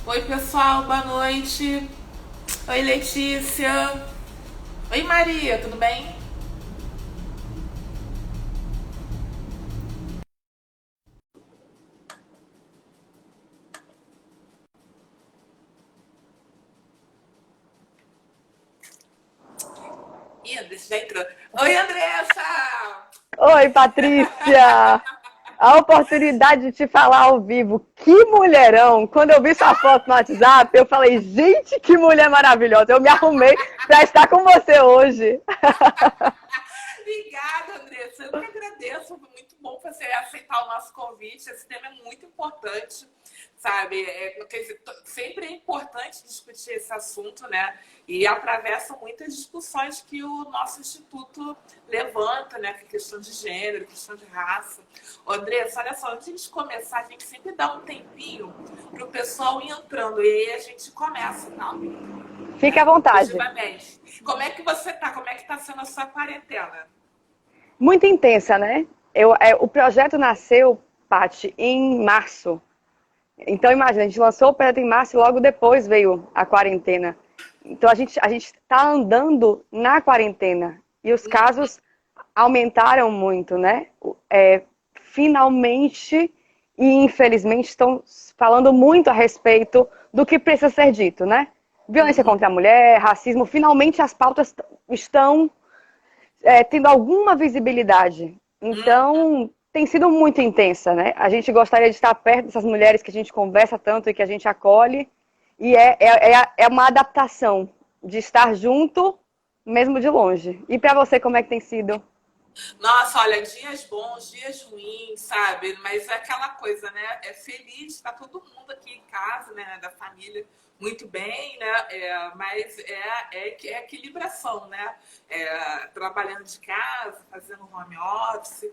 Oi, pessoal, boa noite. Oi, Letícia. Oi, Maria, tudo bem? Ih, Andressa já entrou. Oi, Andressa! Oi, Patrícia! A oportunidade de te falar ao vivo. Que mulherão! Quando eu vi sua foto no WhatsApp, eu falei, gente, que mulher maravilhosa! Eu me arrumei para estar com você hoje. Obrigada, Andressa. Eu que agradeço. Foi muito bom você aceitar o nosso convite. Esse tema é muito importante, sabe? Sempre é importante discutir esse assunto, né? E atravessa muitas discussões que o nosso instituto levanta, né? Que é questão de gênero, questão de raça. Ô, Andressa, olha só, antes de começar, a gente sempre dá um tempinho para o pessoal ir entrando. E aí a gente começa, tá? Fique à vontade. Efetivamente. Como é que você tá? Como é que tá sendo a sua quarentena? Muito intensa, né? O projeto nasceu, Paty, em março. Então, imagina, a gente lançou o projeto em março e logo depois veio a quarentena. Então, a gente está andando na quarentena. E os casos aumentaram muito, né? Finalmente e infelizmente estão falando muito a respeito do que precisa ser dito, né? Violência Uhum. contra a mulher, racismo, finalmente as pautas estão tendo alguma visibilidade. Então, tem sido muito intensa, né? A gente gostaria de estar perto dessas mulheres que a gente conversa tanto e que a gente acolhe. E é uma adaptação de estar junto, mesmo de longe. E para você, como é que tem sido? Nossa, olha, dias bons, dias ruins, sabe? Mas é aquela coisa, né? É feliz, tá todo mundo aqui em casa, né? Da família muito bem, né? Mas é equilibração, né? Trabalhando de casa, fazendo home office,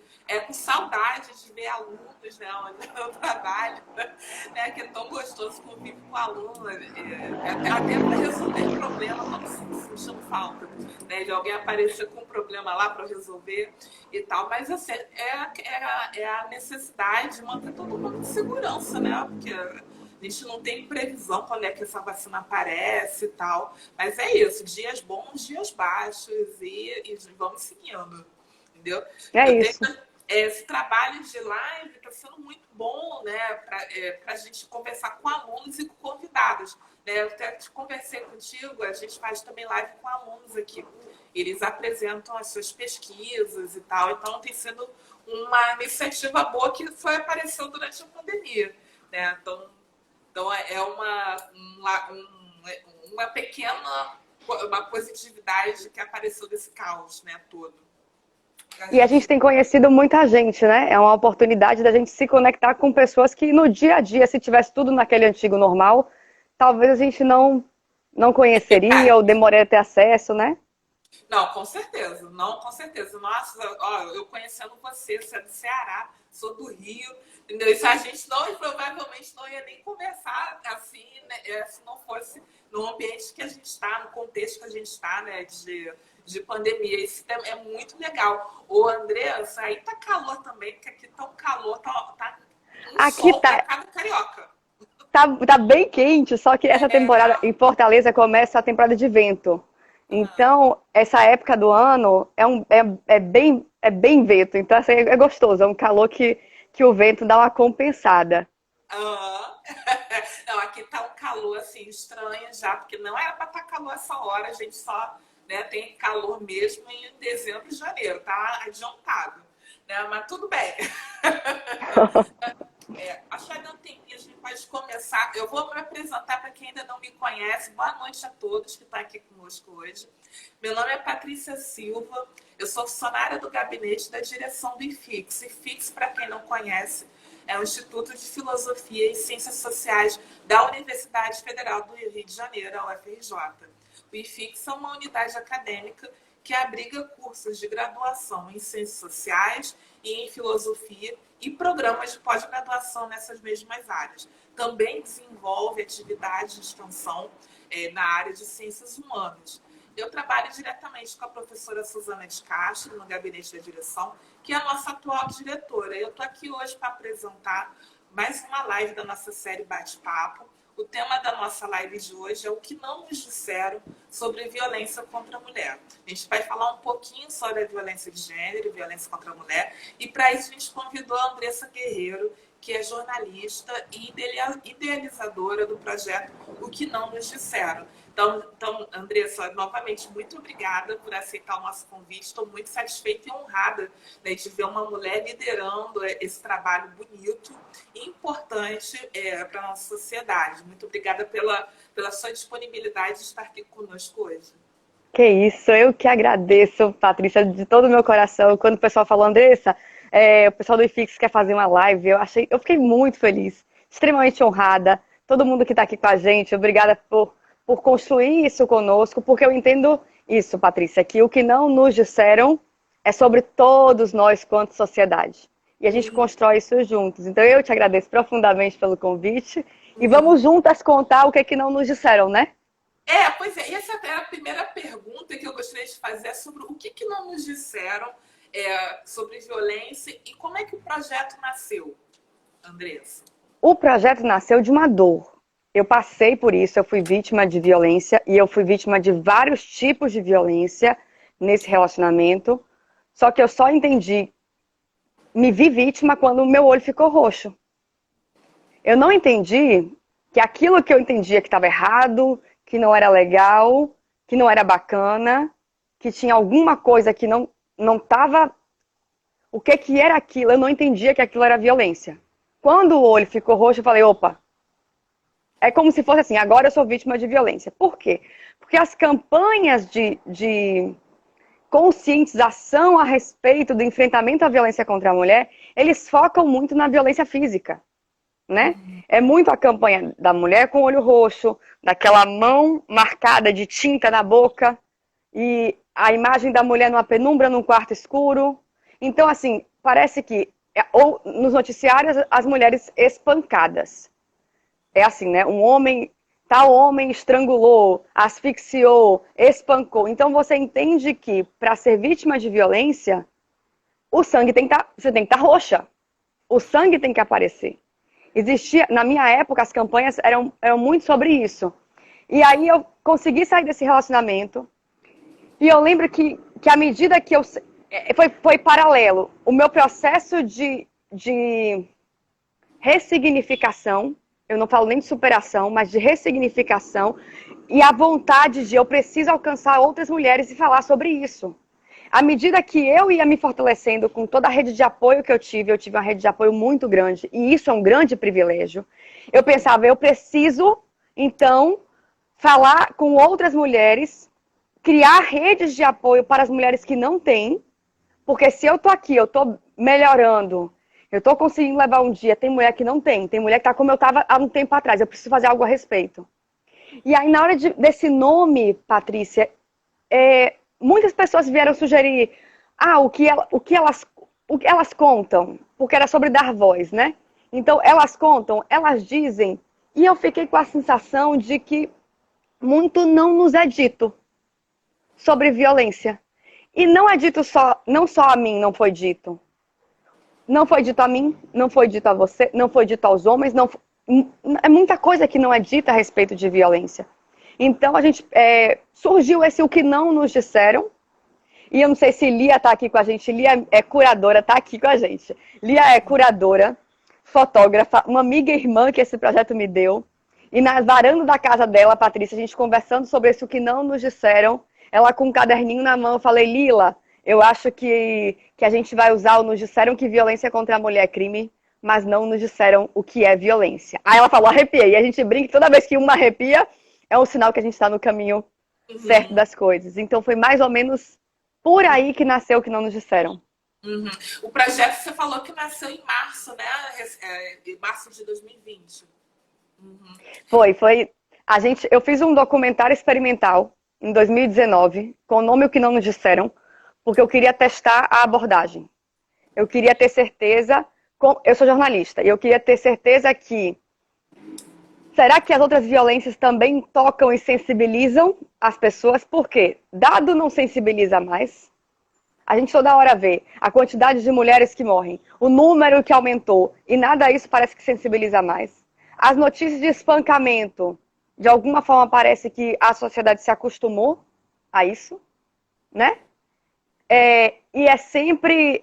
com saudade de ver alunos, né? Onde eu trabalho, né? Que é tão gostoso conviver com aluno, até para resolver problema, estamos sentindo falta, né? De alguém aparecer com um problema lá para resolver e tal, mas assim, é a necessidade de manter todo mundo em segurança, né? Porque a gente não tem previsão quando é que essa vacina aparece e tal. Mas é isso, dias bons, dias baixos e vamos seguindo, entendeu? É Eu tenho isso. esse trabalho de live está sendo muito bom, né, para a gente conversar com alunos e com convidados. Né? Eu até conversei contigo, a gente faz também live com alunos aqui. Eles apresentam as suas pesquisas e tal, então tem sido uma iniciativa boa que foi apareceu durante a pandemia. Né? Então é uma pequena uma positividade que apareceu desse caos, né, todo. A E a gente gente tem conhecido muita gente, né? É uma oportunidade da gente se conectar com pessoas que no dia a dia, se tivesse tudo naquele antigo normal, talvez a gente não conheceria ou demoraria a ter acesso, né? Não, com certeza. Não, com certeza. Nossa, ó, eu conhecendo você é do Ceará, sou do Rio, entendeu? Isso a gente não, provavelmente não ia nem conversar assim, né, se não fosse no ambiente que a gente está, no contexto que a gente está, né, de pandemia. Isso é muito legal. Ô, Andressa, aí tá calor também, porque aqui tá um calor, tá um Aqui sol pra tá, cada carioca. tá bem quente, só que essa temporada É, em Fortaleza começa a temporada de vento. Então, essa época do ano é bem vento. Então, assim, é gostoso. É um calor que o vento dá uma compensada. aham. Não, aqui tá um calor assim estranho já, porque não era para estar calor essa hora, a gente só, né, tem calor mesmo em dezembro e janeiro, tá adiantado, né? Mas tudo bem. Acho que vai dar um tempinho, a gente pode começar. Eu vou me apresentar para quem ainda não me conhece. Boa noite a todos que estão aqui conosco hoje. Meu nome é Patrícia Silva, eu sou funcionária do gabinete da direção do IFIX. IFIX, para quem não conhece, é o Instituto de Filosofia e Ciências Sociais da Universidade Federal do Rio de Janeiro, a UFRJ. O IFIX é uma unidade acadêmica que abriga cursos de graduação em Ciências Sociais e em Filosofia e programas de pós-graduação nessas mesmas áreas. Também desenvolve atividades de extensão na área de Ciências Humanas. Eu trabalho diretamente com a professora Suzana de Castro, no gabinete da direção, que é a nossa atual diretora. Eu estou aqui hoje para apresentar mais uma live da nossa série Bate-Papo. O tema da nossa live de hoje é o que não nos disseram sobre violência contra a mulher. A gente vai falar um pouquinho sobre a violência de gênero e violência contra a mulher. E para isso a gente convidou a Andressa Guerreiro, que é jornalista e idealizadora do projeto O Que Não Nos Disseram. Então, Andressa, novamente, muito obrigada por aceitar o nosso convite. Estou muito satisfeita e honrada, né, de ver uma mulher liderando esse trabalho bonito e importante para a nossa sociedade. Muito obrigada pela sua disponibilidade de estar aqui conosco hoje. Que isso, eu que agradeço, Patrícia, de todo o meu coração. Quando o pessoal falou, Andressa, o pessoal do IFIX quer fazer uma live, eu fiquei muito feliz, extremamente honrada. Todo mundo que está aqui com a gente, obrigada por construir isso conosco, porque eu entendo isso, Patrícia, que o que não nos disseram é sobre todos nós quanto sociedade. E a gente constrói isso juntos. Então eu te agradeço profundamente pelo convite e vamos juntas contar o que é que não nos disseram, né? Pois é. E essa é a primeira pergunta que eu gostaria de fazer, é sobre o que não nos disseram sobre violência e como é que o projeto nasceu, Andressa? O projeto nasceu de uma dor. Eu passei por isso, eu fui vítima de violência e eu fui vítima de vários tipos de violência nesse relacionamento. Só que eu só entendi, me vi vítima quando o meu olho ficou roxo. Eu não entendi que aquilo que eu entendia que estava errado, que não era legal, que não era bacana, que tinha alguma coisa que não estava... O que era aquilo? Eu não entendia que aquilo era violência. Quando o olho ficou roxo, eu falei, opa, é como se fosse assim, agora eu sou vítima de violência. Por quê? Porque as campanhas de conscientização a respeito do enfrentamento à violência contra a mulher, eles focam muito na violência física, né? É muito a campanha da mulher com o olho roxo, daquela mão marcada de tinta na boca, e a imagem da mulher numa penumbra, num quarto escuro. Então, assim, parece que, ou nos noticiários, as mulheres espancadas. É assim, né? Tal homem estrangulou, asfixiou, espancou. Então você entende que para ser vítima de violência, o sangue você tem que estar roxa. O sangue tem que aparecer. Na minha época, as campanhas eram muito sobre isso. E aí eu consegui sair desse relacionamento. E eu lembro que à medida que foi paralelo. O meu processo de ressignificação, eu não falo nem de superação, mas de ressignificação, e a vontade de eu preciso alcançar outras mulheres e falar sobre isso. À medida que eu ia me fortalecendo com toda a rede de apoio que eu tive uma rede de apoio muito grande, e isso é um grande privilégio, eu pensava, eu preciso, então, falar com outras mulheres, criar redes de apoio para as mulheres que não têm, porque se eu tô aqui, eu tô melhorando, eu tô conseguindo levar um dia, tem mulher que não tem mulher que tá como eu tava há um tempo atrás, eu preciso fazer algo a respeito. E aí, na hora desse nome, Patrícia, muitas pessoas vieram sugerir, o que elas contam, porque era sobre dar voz, né? Então, elas contam, elas dizem, e eu fiquei com a sensação de que muito não nos é dito sobre violência. E não é dito não só a mim não foi dito. Não foi dito a mim, não foi dito a você, não foi dito aos homens, é muita coisa que não é dita a respeito de violência. Então, surgiu esse o que não nos disseram, e eu não sei se Lia está aqui com a gente, Lia é curadora, está aqui com a gente. Lia é curadora, fotógrafa, uma amiga e irmã que esse projeto me deu, e na varanda da casa dela, Patrícia, a gente conversando sobre isso, o que não nos disseram, ela com um caderninho na mão, eu falei, Lila, eu acho que a gente vai usar o nos disseram que violência contra a mulher é crime, mas não nos disseram o que é violência. Aí ela falou, arrepiei. E a gente brinca que toda vez que uma arrepia, é um sinal que a gente está no caminho certo das coisas. Então foi mais ou menos por aí que nasceu o que não nos disseram. O projeto, você falou que nasceu em março, né? Em março de 2020. Foi. Eu fiz um documentário experimental em 2019, com o nome O Que Não Nos Disseram, porque eu queria testar a abordagem. Eu queria ter certeza, eu sou jornalista, e eu queria ter certeza que, será que as outras violências também tocam e sensibilizam as pessoas? Por quê? Dado não sensibiliza mais, a gente toda hora vê a quantidade de mulheres que morrem, o número que aumentou, e nada disso parece que sensibiliza mais. As notícias de espancamento, de alguma forma parece que a sociedade se acostumou a isso, né? E é sempre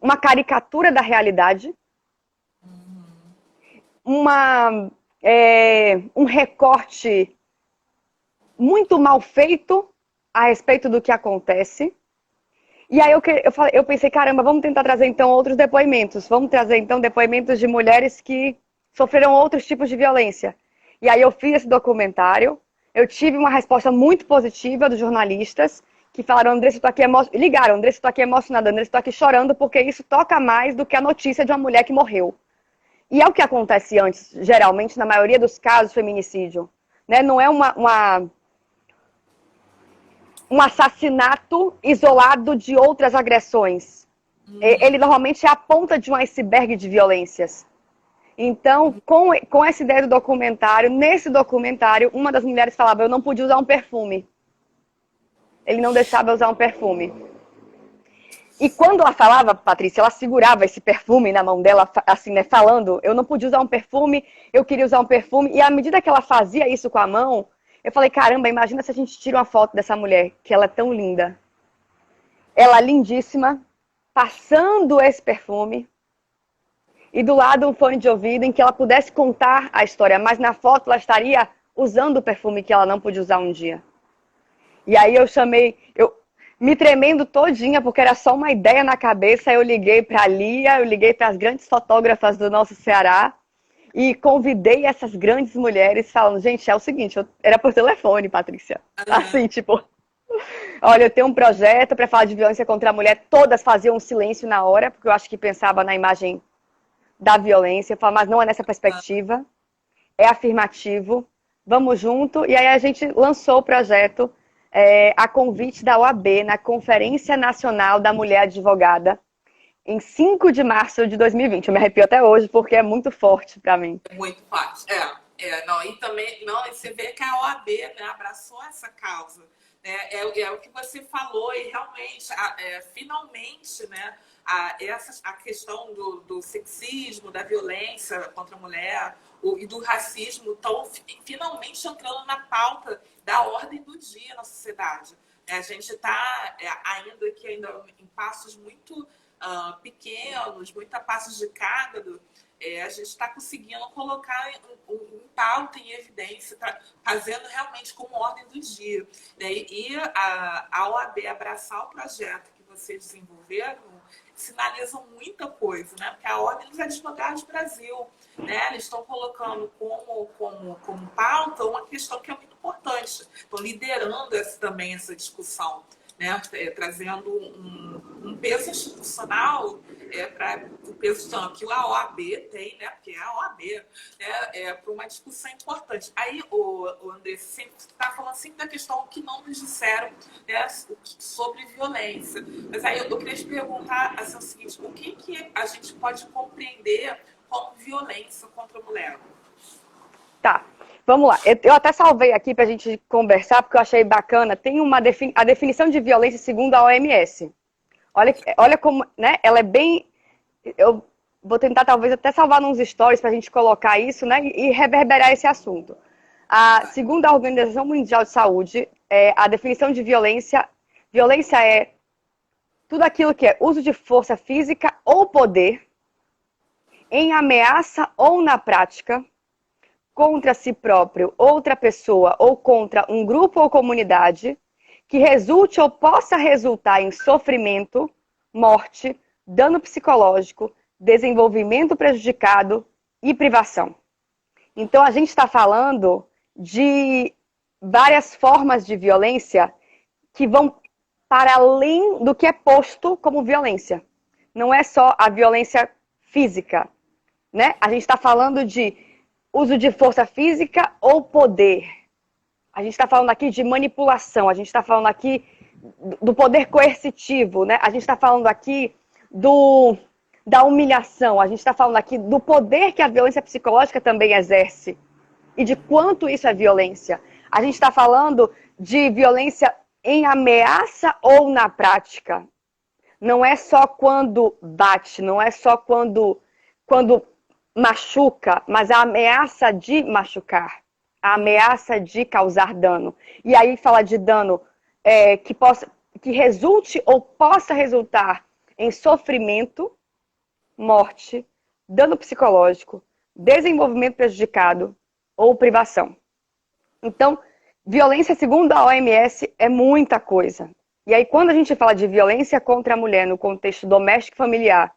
uma caricatura da realidade, um recorte muito mal feito a respeito do que acontece. E aí eu pensei, caramba, vamos tentar trazer então outros depoimentos. Vamos trazer então depoimentos de mulheres que sofreram outros tipos de violência. E aí eu fiz esse documentário. Eu tive uma resposta muito positiva dos jornalistas que falaram, Andressa, estou aqui ligaram, Andressa, estou aqui emocionada, Andressa, estou aqui chorando porque isso toca mais do que a notícia de uma mulher que morreu. E é o que acontece antes, geralmente, na maioria dos casos de feminicídio. Né? Não é um assassinato isolado de outras agressões. Ele normalmente é a ponta de um iceberg de violências. Então, com essa ideia do documentário, nesse documentário, uma das mulheres falava, eu não podia usar um perfume. Ele não deixava eu usar um perfume. E quando ela falava, Patrícia, ela segurava esse perfume na mão dela, assim, né, falando, eu não podia usar um perfume, eu queria usar um perfume. E à medida que ela fazia isso com a mão, eu falei, caramba, imagina se a gente tira uma foto dessa mulher, que ela é tão linda. Ela lindíssima, passando esse perfume, e do lado um fone de ouvido em que ela pudesse contar a história, mas na foto ela estaria usando o perfume que ela não podia usar um dia. E aí eu me tremendo todinha, porque era só uma ideia na cabeça, eu liguei para a Lia, eu liguei para as grandes fotógrafas do nosso Ceará, e convidei essas grandes mulheres falando, gente, é o seguinte, era por telefone, Patrícia. Assim, tipo, olha, eu tenho um projeto para falar de violência contra a mulher, todas faziam um silêncio na hora, porque eu acho que pensava na imagem da violência, eu falava, mas não é nessa perspectiva, é afirmativo, vamos junto, e aí a gente lançou o projeto a convite da OAB na Conferência Nacional da Mulher Advogada, em 5 de março de 2020. Eu me arrepio até hoje, porque é muito forte para mim. É muito forte, não, e também, não, e você vê que a OAB, né, abraçou essa causa, né, é o que você falou, e realmente, finalmente, né, a questão do sexismo, da violência contra a mulher e do racismo estão finalmente entrando na pauta da ordem do dia na sociedade. A gente está ainda em passos muito pequenos, muito a passos de cágado, a gente está conseguindo colocar em pauta, em evidência, fazendo realmente como ordem do dia. Né? E a OAB abraçar o projeto que vocês desenvolveram sinaliza muita coisa, né? Porque a Ordem dos Advogados do Brasil, né? Eles estão colocando como pauta uma questão que é muito importante. Estão liderando também essa discussão, né? Trazendo um peso institucional para o peso tanto que a OAB tem, né? Porque é a OAB, né? Para uma discussão importante. Aí, o André, sempre está falando sempre da questão que não nos disseram, né? Sobre violência. Mas aí eu queria te perguntar assim, o seguinte, o que a gente pode compreender como violência contra a mulher? Tá. Vamos lá, eu até salvei aqui para a gente conversar, porque eu achei bacana. Tem a definição de violência segundo a OMS. Olha como, né? Ela é bem... Eu vou tentar talvez até salvar nos stories para a gente colocar isso, né? E reverberar esse assunto. Segundo a Organização Mundial de Saúde, a definição de violência é tudo aquilo que é uso de força física ou poder em ameaça ou na prática contra si próprio, outra pessoa ou contra um grupo ou comunidade que resulte ou possa resultar em sofrimento, morte, dano psicológico, desenvolvimento prejudicado e privação. Então, a gente está falando de várias formas de violência que vão para além do que é posto como violência. Não é só a violência física, né? A gente está falando de uso de força física ou poder. A gente está falando aqui de manipulação, a gente está falando aqui do poder coercitivo, né? A gente está falando aqui da humilhação, a gente está falando aqui do poder que a violência psicológica também exerce e de quanto isso é violência. A gente está falando de violência em ameaça ou na prática. Não é só quando bate, não é só quando machuca, mas a ameaça de machucar, a ameaça de causar dano. E aí fala de dano que resulte ou possa resultar em sofrimento, morte, dano psicológico, desenvolvimento prejudicado ou privação. Então, violência, segundo a OMS, é muita coisa. E aí, quando a gente fala de violência contra a mulher no contexto doméstico e familiar,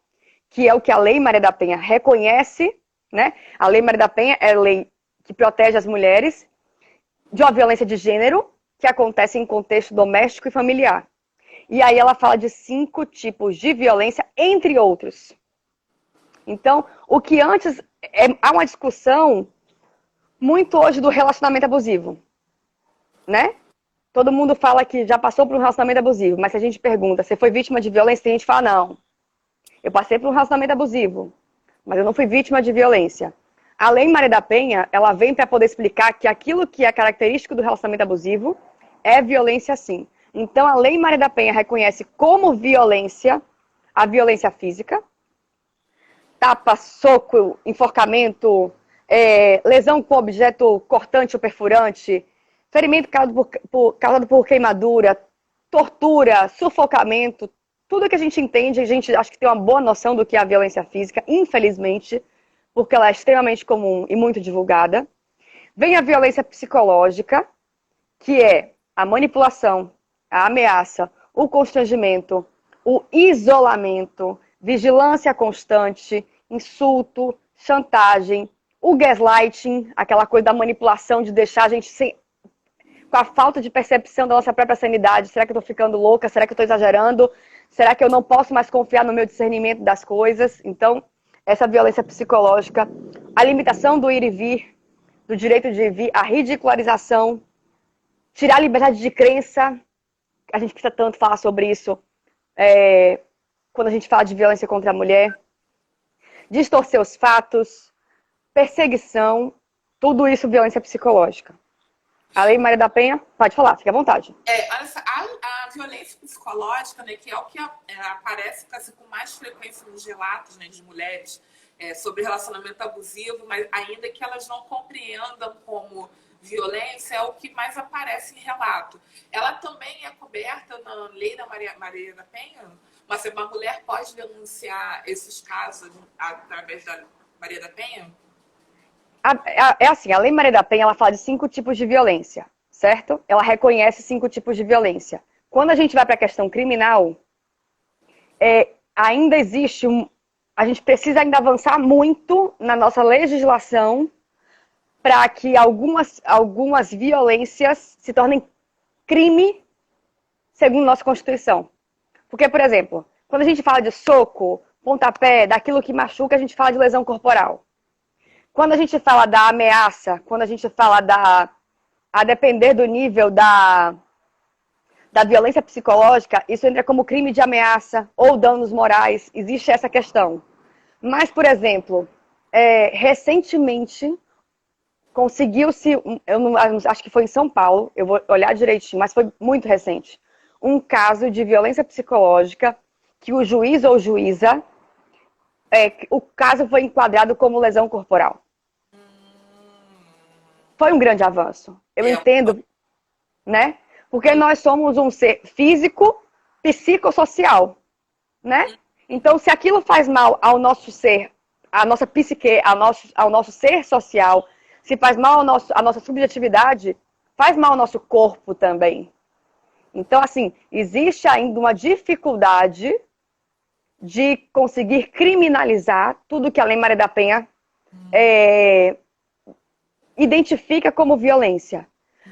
que é o que a Lei Maria da Penha reconhece, né? A Lei Maria da Penha é a lei que protege as mulheres de uma violência de gênero que acontece em contexto doméstico e familiar. E aí ela fala de 5 tipos de violência, entre outros. Então, o que antes... há uma discussão muito hoje do relacionamento abusivo, né? Todo mundo fala que já passou por um relacionamento abusivo, mas se a gente pergunta, você foi vítima de violência, tem gente que fala, não, eu passei por um relacionamento abusivo, mas eu não fui vítima de violência. A Lei Maria da Penha, ela vem para poder explicar que aquilo que é característico do relacionamento abusivo é violência sim. Então, a Lei Maria da Penha reconhece como violência a violência física, tapa, soco, enforcamento, lesão com objeto cortante ou perfurante, ferimento causado por queimadura, tortura, sufocamento, tudo que a gente entende, a gente acha que tem uma boa noção do que é a violência física, infelizmente, porque ela é extremamente comum e muito divulgada. Vem a violência psicológica, que é a manipulação, a ameaça, o constrangimento, o isolamento, vigilância constante, insulto, chantagem, o gaslighting, aquela coisa da manipulação de deixar a gente com a falta de percepção da nossa própria sanidade. Será que eu estou ficando louca? Será que eu estou exagerando? Será que eu não posso mais confiar no meu discernimento das coisas? Então, essa violência psicológica, a limitação do ir e vir, do direito de ir e vir, a ridicularização, tirar a liberdade de crença, a gente precisa tanto falar sobre isso quando a gente fala de violência contra a mulher, distorcer os fatos, perseguição, tudo isso violência psicológica. A Lei Maria da Penha, pode falar, fique à vontade. Olha só, a violência psicológica, né, que é o que aparece assim, com mais frequência nos relatos, né, de mulheres sobre relacionamento abusivo, mas ainda que elas não compreendam como violência, é o que mais aparece em relato. Ela também é coberta na Lei da Maria da Penha? Mas uma mulher pode denunciar esses casos através da Maria da Penha? É assim, a Lei Maria da Penha, ela fala de 5 tipos de violência, certo? Ela reconhece 5 tipos de violência. Quando a gente vai para a questão criminal, ainda existe a gente precisa ainda avançar muito na nossa legislação para que algumas violências se tornem crime segundo nossa Constituição. Porque, por exemplo, quando a gente fala de soco, pontapé, daquilo que machuca, a gente fala de lesão corporal. Quando a gente fala da ameaça, quando a gente fala a depender do nível da violência psicológica, isso entra como crime de ameaça ou danos morais, existe essa questão. Mas, por exemplo, recentemente conseguiu-se, eu não, acho que foi em São Paulo, eu vou olhar direitinho, mas foi muito recente, um caso de violência psicológica que o juiz ou juíza, o caso foi enquadrado como lesão corporal. Foi um grande avanço. Eu entendo, né? Porque nós somos um ser físico, psicossocial, né? Então, se aquilo faz mal ao nosso ser, à nossa psique, ao nosso ser social, se faz mal à nossa subjetividade, faz mal ao nosso corpo também. Então, assim, existe ainda uma dificuldade de conseguir criminalizar tudo que a Lei Maria da Penha identifica como violência.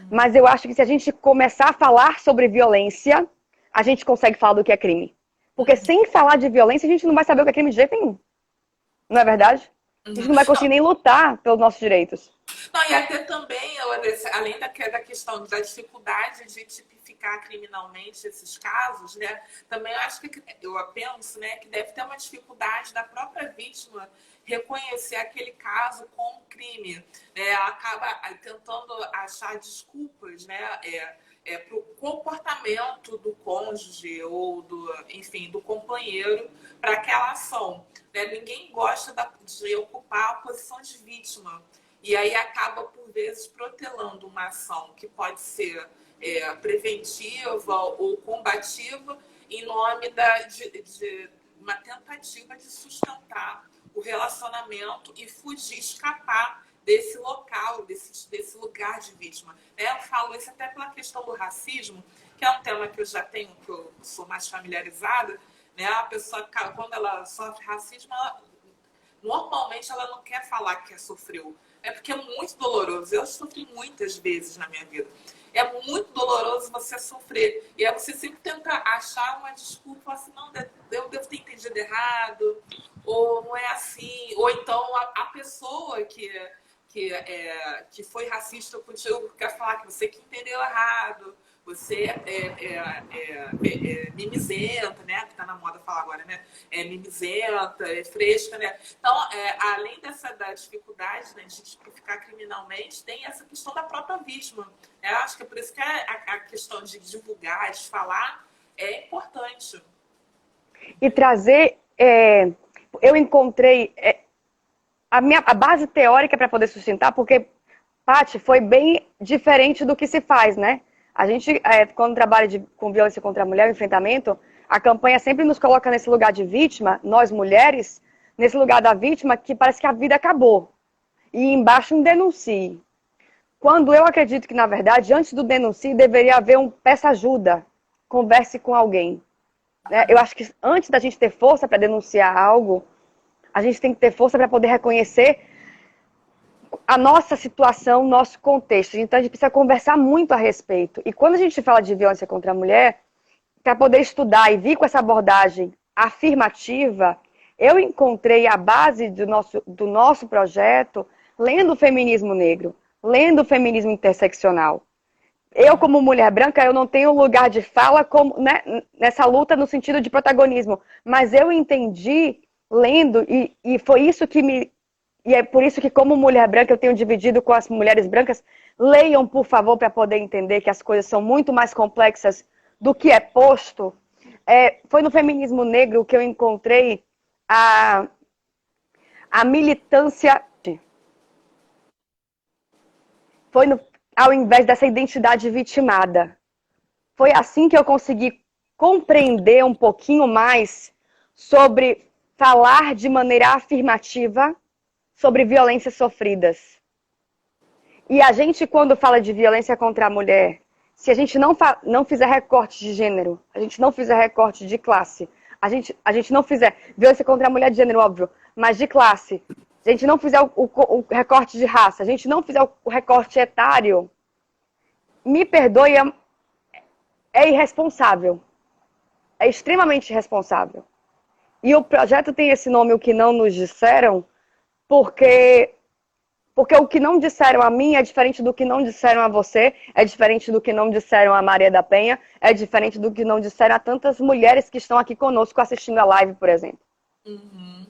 Mas eu acho que se a gente começar a falar sobre violência, a gente consegue falar do que é crime. Porque sem falar de violência, a gente não vai saber o que é crime de jeito nenhum. Não é verdade? A gente não vai conseguir nem lutar pelos nossos direitos. Não, e até também, além da questão da dificuldade de tipificar criminalmente esses casos, né? Também eu penso, né, que deve ter uma dificuldade da própria vítima reconhecer aquele caso como crime. Ela acaba tentando achar desculpas, né? para o comportamento do cônjuge ou enfim, do companheiro para aquela ação. Né? Ninguém gosta de ocupar a posição de vítima. E aí acaba, por vezes, protelando uma ação que pode ser preventiva ou combativa em nome de uma tentativa de sustentar o relacionamento e fugir, escapar desse local, desse lugar de vítima. Eu falo isso até pela questão do racismo, que é um tema que eu já tenho, que eu sou mais familiarizada. Né? A pessoa, quando ela sofre racismo, normalmente ela não quer falar que sofreu. É porque é muito doloroso. Eu sofri muitas vezes na minha vida. É muito doloroso você sofrer. E aí você sempre tenta achar uma desculpa, falar assim, não, eu devo ter entendido errado, ou não é assim. Ou então a pessoa que foi racista contigo quer falar que você que entendeu errado, você é mimizenta, né? Que tá na moda falar agora, né? É mimizenta, é fresca, né? Então, além da dificuldade, né, de tipificar criminalmente, tem essa questão da própria vítima. Eu acho que é por isso que a questão de divulgar, de falar, é importante. E trazer... eu encontrei a base teórica para poder sustentar, porque, Paty, foi bem diferente do que se faz, né? A gente, quando trabalha com violência contra a mulher, o enfrentamento, a campanha sempre nos coloca nesse lugar de vítima, nós mulheres, nesse lugar da vítima que parece que a vida acabou. E embaixo um denuncie. Quando eu acredito que, na verdade, antes do denuncie, deveria haver peça ajuda, converse com alguém. Né? Eu acho que antes da gente ter força para denunciar algo, a gente tem que ter força para poder reconhecer a nossa situação, nosso contexto. Então, a gente precisa conversar muito a respeito. E quando a gente fala de violência contra a mulher, para poder estudar e vir com essa abordagem afirmativa, eu encontrei a base do nosso projeto lendo o feminismo negro, lendo o feminismo interseccional. Eu, como mulher branca, eu não tenho lugar de fala né, nessa luta no sentido de protagonismo, mas eu entendi lendo, e foi isso que me... E é por isso que, como mulher branca, eu tenho dividido com as mulheres brancas. Leiam, por favor, para poder entender que as coisas são muito mais complexas do que é posto. Foi no feminismo negro que eu encontrei a militância. Foi ao invés dessa identidade vitimada. Foi assim que eu consegui compreender um pouquinho mais sobre falar de maneira afirmativa sobre violências sofridas. E a gente, quando fala de violência contra a mulher, se a gente não fizer recorte de gênero, a gente não fizer recorte de classe, a gente não fizer violência contra a mulher de gênero, óbvio, mas de classe, a gente não fizer o recorte de raça, a gente não fizer o recorte etário, me perdoe, é irresponsável. É extremamente irresponsável. E o projeto tem esse nome, O Que Não Nos Disseram, porque o que não disseram a mim é diferente do que não disseram a você, é diferente do que não disseram a Maria da Penha, é diferente do que não disseram a tantas mulheres que estão aqui conosco assistindo a live, por exemplo. Uhum.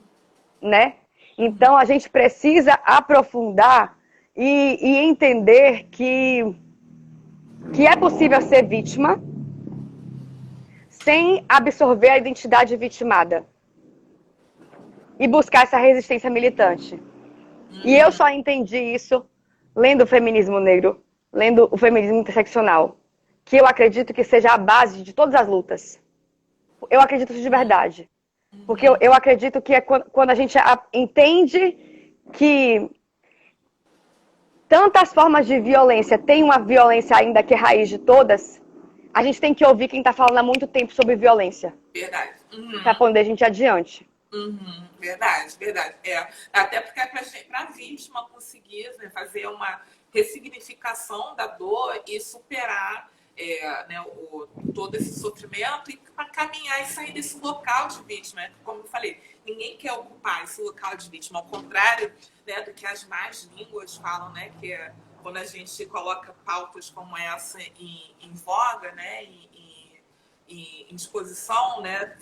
Né? Então, a gente precisa aprofundar e entender que é possível ser vítima sem absorver a identidade vitimada e buscar essa resistência militante. E eu só entendi isso lendo o feminismo negro, lendo o feminismo interseccional, que eu acredito que seja a base de todas as lutas. Eu acredito isso de verdade. Porque eu acredito que é quando a gente entende que tantas formas de violência, tem uma violência ainda que é raiz de todas, a gente tem que ouvir quem está falando há muito tempo sobre violência. Verdade. Uhum. Para poder a gente ir adiante. Uhum. Verdade, verdade. Até porque para a vítima conseguir, né, fazer uma ressignificação da dor e superar né, todo esse sofrimento e para caminhar e sair desse local de vítima. Né? Como eu falei, ninguém quer ocupar esse local de vítima, ao contrário, né, do que as más línguas falam, né, que é quando a gente coloca pautas como essa em voga, né, em disposição, né,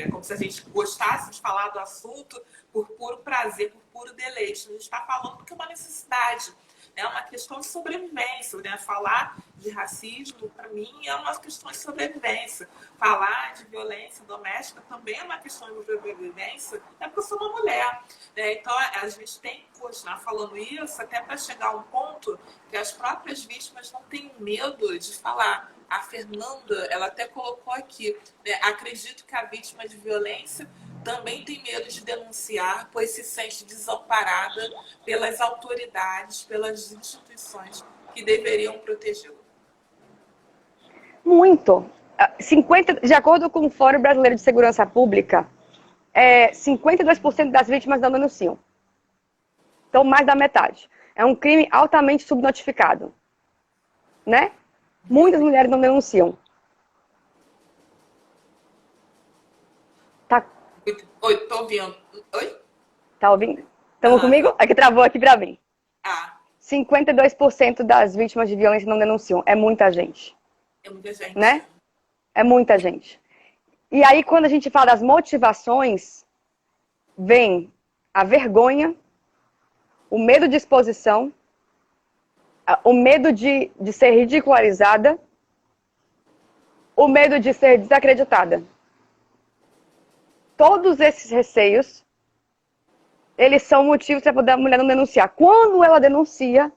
como se a gente gostasse de falar do assunto por puro prazer, por puro deleite. A gente está falando porque é uma necessidade. É uma questão de sobrevivência, né? Falar de racismo, para mim, é uma questão de sobrevivência. Falar de violência doméstica também é uma questão de sobrevivência, é porque eu sou uma mulher, né? Então, a gente tem que continuar falando isso até para chegar a um ponto que as próprias vítimas não tenham medo de falar. A Fernanda, ela até colocou aqui, né? Acredito que a vítima de violência também tem medo de denunciar, pois se sente desamparada pelas autoridades, pelas instituições que deveriam protegê-la. Muito. 50, de acordo com o Fórum Brasileiro de Segurança Pública, 52% das vítimas não denunciam. Então, mais da metade. É um crime altamente subnotificado. Né? Muitas mulheres não denunciam. Tá, Oi, tô ouvindo. Oi? tá ouvindo? Estamos comigo? Aqui travou aqui pra mim. 52% das vítimas de violência não denunciam. É muita gente. É muita gente. Né? É muita gente. E aí, quando a gente fala das motivações, vem a vergonha, o medo de exposição, o medo de ser ridicularizada, o medo de ser desacreditada. Todos esses receios, eles são motivos para a mulher não denunciar. Quando ela denuncia,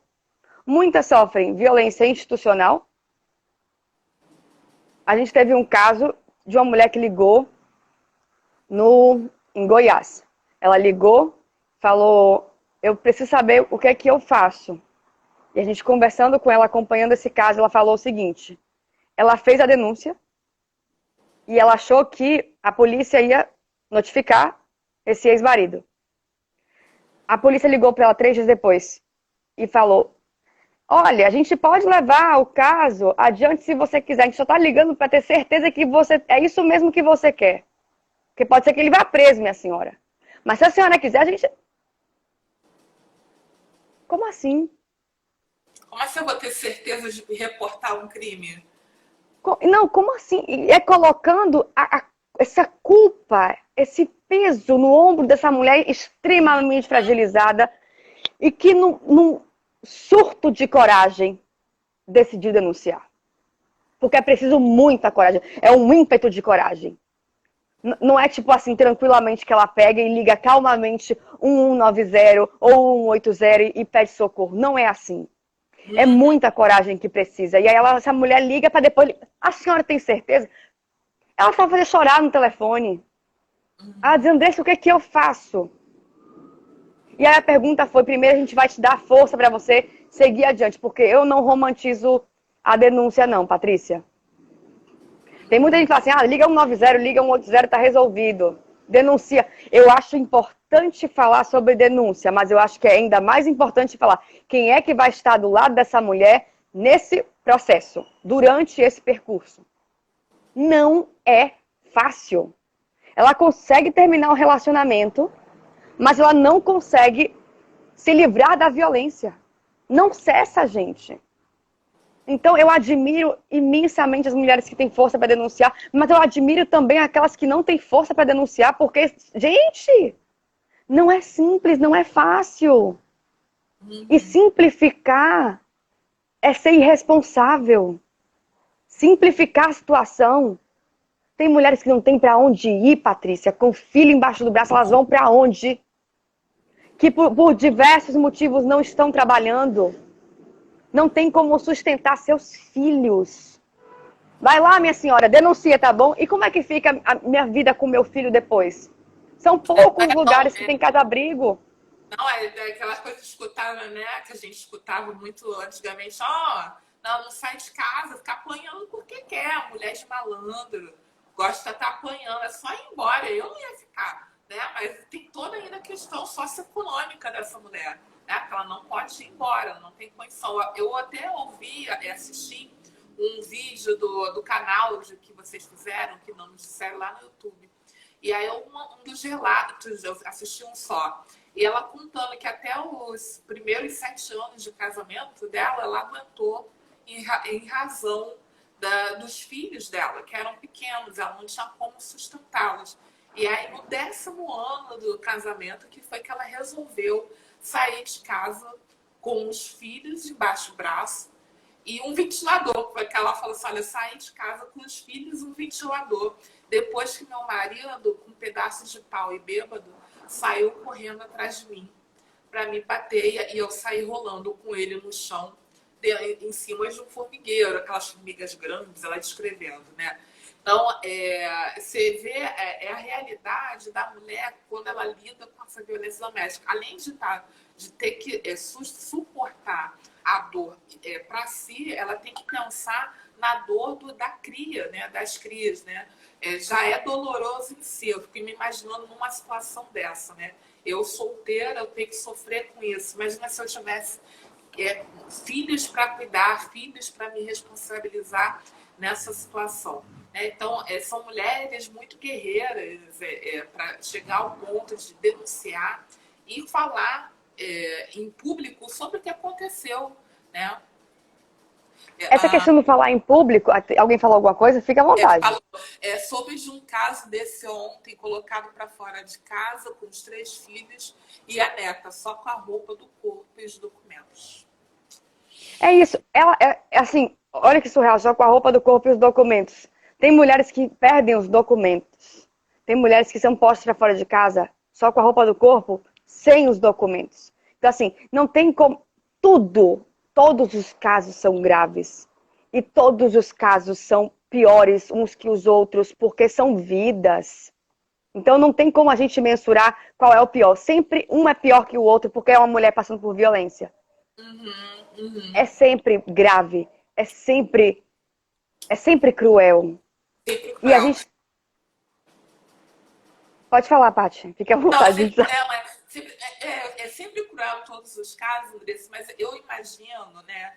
muitas sofrem violência institucional. A gente teve um caso de uma mulher que ligou em Goiás. Ela ligou, falou, eu preciso saber o que é que eu faço. E a gente conversando com ela, acompanhando esse caso, ela falou o seguinte, ela fez a denúncia e ela achou que a polícia ia notificar esse ex-marido. A polícia ligou para ela 3 dias depois e falou, olha, a gente pode levar o caso adiante se você quiser, a gente só está ligando para ter certeza que é isso mesmo que você quer. Porque pode ser que ele vá preso, minha senhora. Mas se a senhora quiser, a gente... Como assim? Como assim eu vou ter certeza de reportar um crime? Não, como assim? E é colocando essa culpa, esse peso no ombro dessa mulher extremamente fragilizada e que num surto de coragem decidiu denunciar. Porque é preciso muita coragem. É um ímpeto de coragem. Não é tipo assim, tranquilamente que ela pega e liga calmamente 1190 ou 180 e pede socorro. Não é assim. É muita coragem que precisa. E aí essa mulher liga para depois... A senhora tem certeza? Ela só fazer chorar no telefone. Ah, diz, Andressa, o que é que eu faço? E aí a pergunta foi, primeiro a gente vai te dar força para você seguir adiante. Porque eu não romantizo a denúncia não, Patrícia. Tem muita gente que fala assim, liga 190, liga 180, tá resolvido. Denuncia. Eu acho importante falar sobre denúncia, mas eu acho que é ainda mais importante falar quem é que vai estar do lado dessa mulher nesse processo, durante esse percurso. Não é fácil. Ela consegue terminar o relacionamento, mas ela não consegue se livrar da violência. Não cessa, gente. Então, eu admiro imensamente as mulheres que têm força para denunciar, mas eu admiro também aquelas que não têm força para denunciar, porque, gente, não é simples, não é fácil. E simplificar é ser irresponsável. Simplificar a situação. Tem mulheres que não têm para onde ir, Patrícia, com filho embaixo do braço, elas vão para onde? Que por diversos motivos não estão trabalhando. Não tem como sustentar seus filhos. Vai lá, minha senhora, denuncia, tá bom? E como é que fica a minha vida com meu filho depois? São poucos lugares que tem casa-abrigo. Não, é aquela coisa de escutar, né? Que a gente escutava muito antigamente. Não sai de casa, fica apanhando porque quer. Mulher de malandro, gosta de estar apanhando. É só ir embora. Eu não ia ficar, né? Mas tem toda ainda a questão socioeconômica dessa mulher. Né? Que ela não pode ir embora, não tem condição. Eu até ouvi e assisti um vídeo do canal que vocês fizeram, que não nos disseram lá no YouTube. E aí um dos relatos, eu assisti um só. E ela contando que até os primeiros 7 anos de casamento dela, ela aguentou em razão dos filhos dela, que eram pequenos, ela não tinha como sustentá-los. E aí no 10º ano do casamento, que foi que ela resolveu sair de casa com os filhos embaixo do braço e um ventilador, porque ela falou assim, olha, eu saí de casa com os filhos e um ventilador. Depois que meu marido, com pedaços de pau e bêbado, saiu correndo atrás de mim para me bater e eu saí rolando com ele no chão, em cima de um formigueiro, aquelas formigas grandes, ela descrevendo, né? Então, você vê a realidade da mulher quando ela lida com essa violência doméstica. Além de ter que suportar a dor para si, ela tem que pensar na dor da cria, né? Das crias, né? Já é doloroso em si. Eu fico me imaginando numa situação dessa, né? Eu solteira, eu tenho que sofrer com isso. Imagina se eu tivesse filhos para cuidar, filhos para me responsabilizar nessa situação. Então, são mulheres muito guerreiras para chegar ao ponto de denunciar e falar em público sobre o que aconteceu, né? Essa questão de falar em público, alguém falou alguma coisa? Fica à vontade. Soube de um caso desse ontem, colocado para fora de casa, com os 3 filhos e a neta, só com a roupa do corpo e os documentos. É isso. Ela assim, olha que surreal, só com a roupa do corpo e os documentos. Tem mulheres que perdem os documentos. Tem mulheres que são postas para fora de casa só com a roupa do corpo, sem os documentos. Então, assim, não tem como. Todos os casos são graves. E todos os casos são piores uns que os outros, porque são vidas. Então, não tem como a gente mensurar qual é o pior. Sempre um é pior que o outro, porque é uma mulher passando por violência. É sempre grave. É sempre cruel. E a gente... Pode falar, Paty. Fique à vontade. É sempre cruel todos os casos, Andressa, mas eu imagino, né,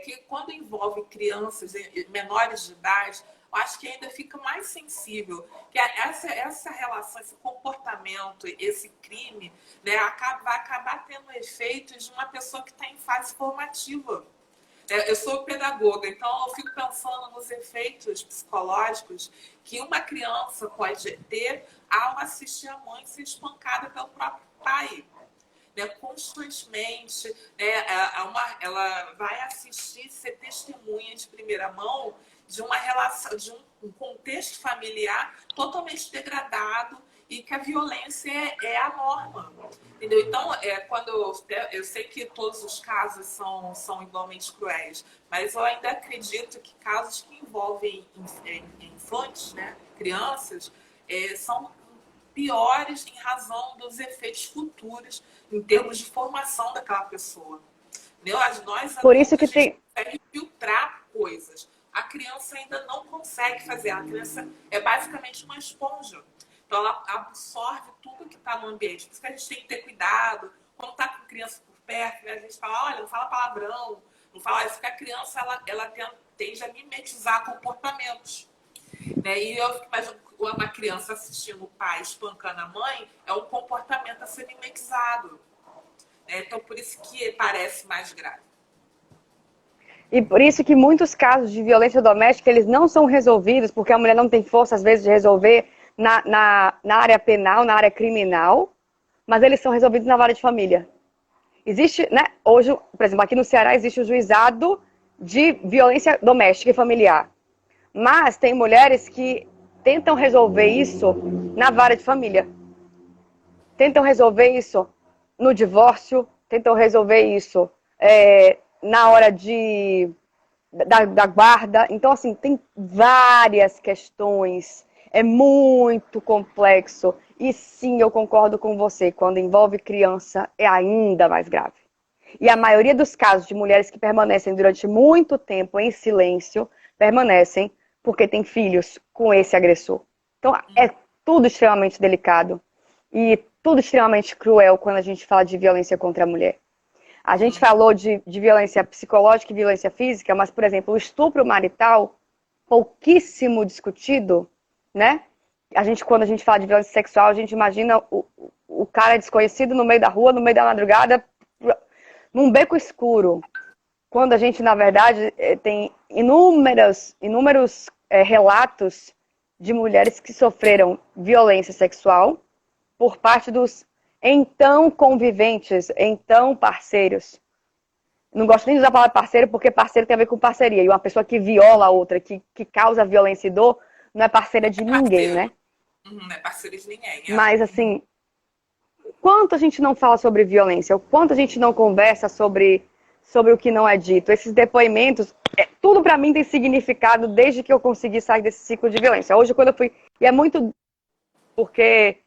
que quando envolve crianças menores de idade, eu acho que ainda fica mais sensível. Que essa relação, esse comportamento, esse crime, né, vai acabar tendo efeitos de uma pessoa que está em fase formativa. Eu sou pedagoga, então eu fico pensando nos efeitos psicológicos que uma criança pode ter ao assistir a mãe ser espancada pelo próprio pai. Né, constantemente, né, ela vai assistir, ser testemunha de primeira mão de uma relação, de um contexto familiar totalmente degradado e que a violência é a norma. Entendeu? Então, quando eu sei que todos os casos são igualmente cruéis, mas eu ainda acredito que casos que envolvem infantes, né, crianças, são piores em razão dos efeitos futuros em termos de formação daquela pessoa. Entendeu? Nós Por isso que conseguimos filtrar coisas. A criança ainda não consegue fazer. A criança é basicamente uma esponja. Então, ela absorve tudo que está no ambiente. Por isso que a gente tem que ter cuidado. Quando está com criança por perto, né, a gente fala, olha, não fala palavrão, não fala isso, porque a criança ela tende a mimetizar comportamentos. Né? E eu fico imaginando uma criança assistindo o pai espancando a mãe, é um comportamento a ser mimetizado. Então, por isso que parece mais grave. E por isso que muitos casos de violência doméstica, eles não são resolvidos, porque a mulher não tem força, às vezes, de resolver na área penal, na área criminal, mas eles são resolvidos na vara de família. Existe, né, hoje, por exemplo, aqui no Ceará existe o juizado de violência doméstica e familiar. Mas tem mulheres que tentam resolver isso na vara de família. Tentam resolver isso no divórcio, tentam resolver isso na hora da guarda. Então, assim, tem várias questões. É muito complexo. E sim, eu concordo com você. Quando envolve criança, é ainda mais grave. E a maioria dos casos de mulheres que permanecem durante muito tempo em silêncio, permanecem porque têm filhos com esse agressor. Então, é tudo extremamente delicado. E tudo extremamente cruel quando a gente fala de violência contra a mulher. A gente falou de violência psicológica e violência física, mas, por exemplo, o estupro marital, pouquíssimo discutido, né? Quando a gente fala de violência sexual, a gente imagina o cara desconhecido no meio da rua, no meio da madrugada, num beco escuro. Quando a gente, na verdade, tem inúmeros relatos de mulheres que sofreram violência sexual por parte dos então conviventes, então parceiros. Não gosto nem de usar a palavra parceiro, porque parceiro tem a ver com parceria. E uma pessoa que viola a outra, que causa violência e dor, não é parceira de ninguém, né? Não é parceiro de ninguém. Mas, assim, quanto a gente não fala sobre violência, o quanto a gente não conversa sobre o que não é dito. Esses depoimentos, tudo pra mim tem significado desde que eu consegui sair desse ciclo de violência. Hoje, quando eu fui... E é muito... Porque...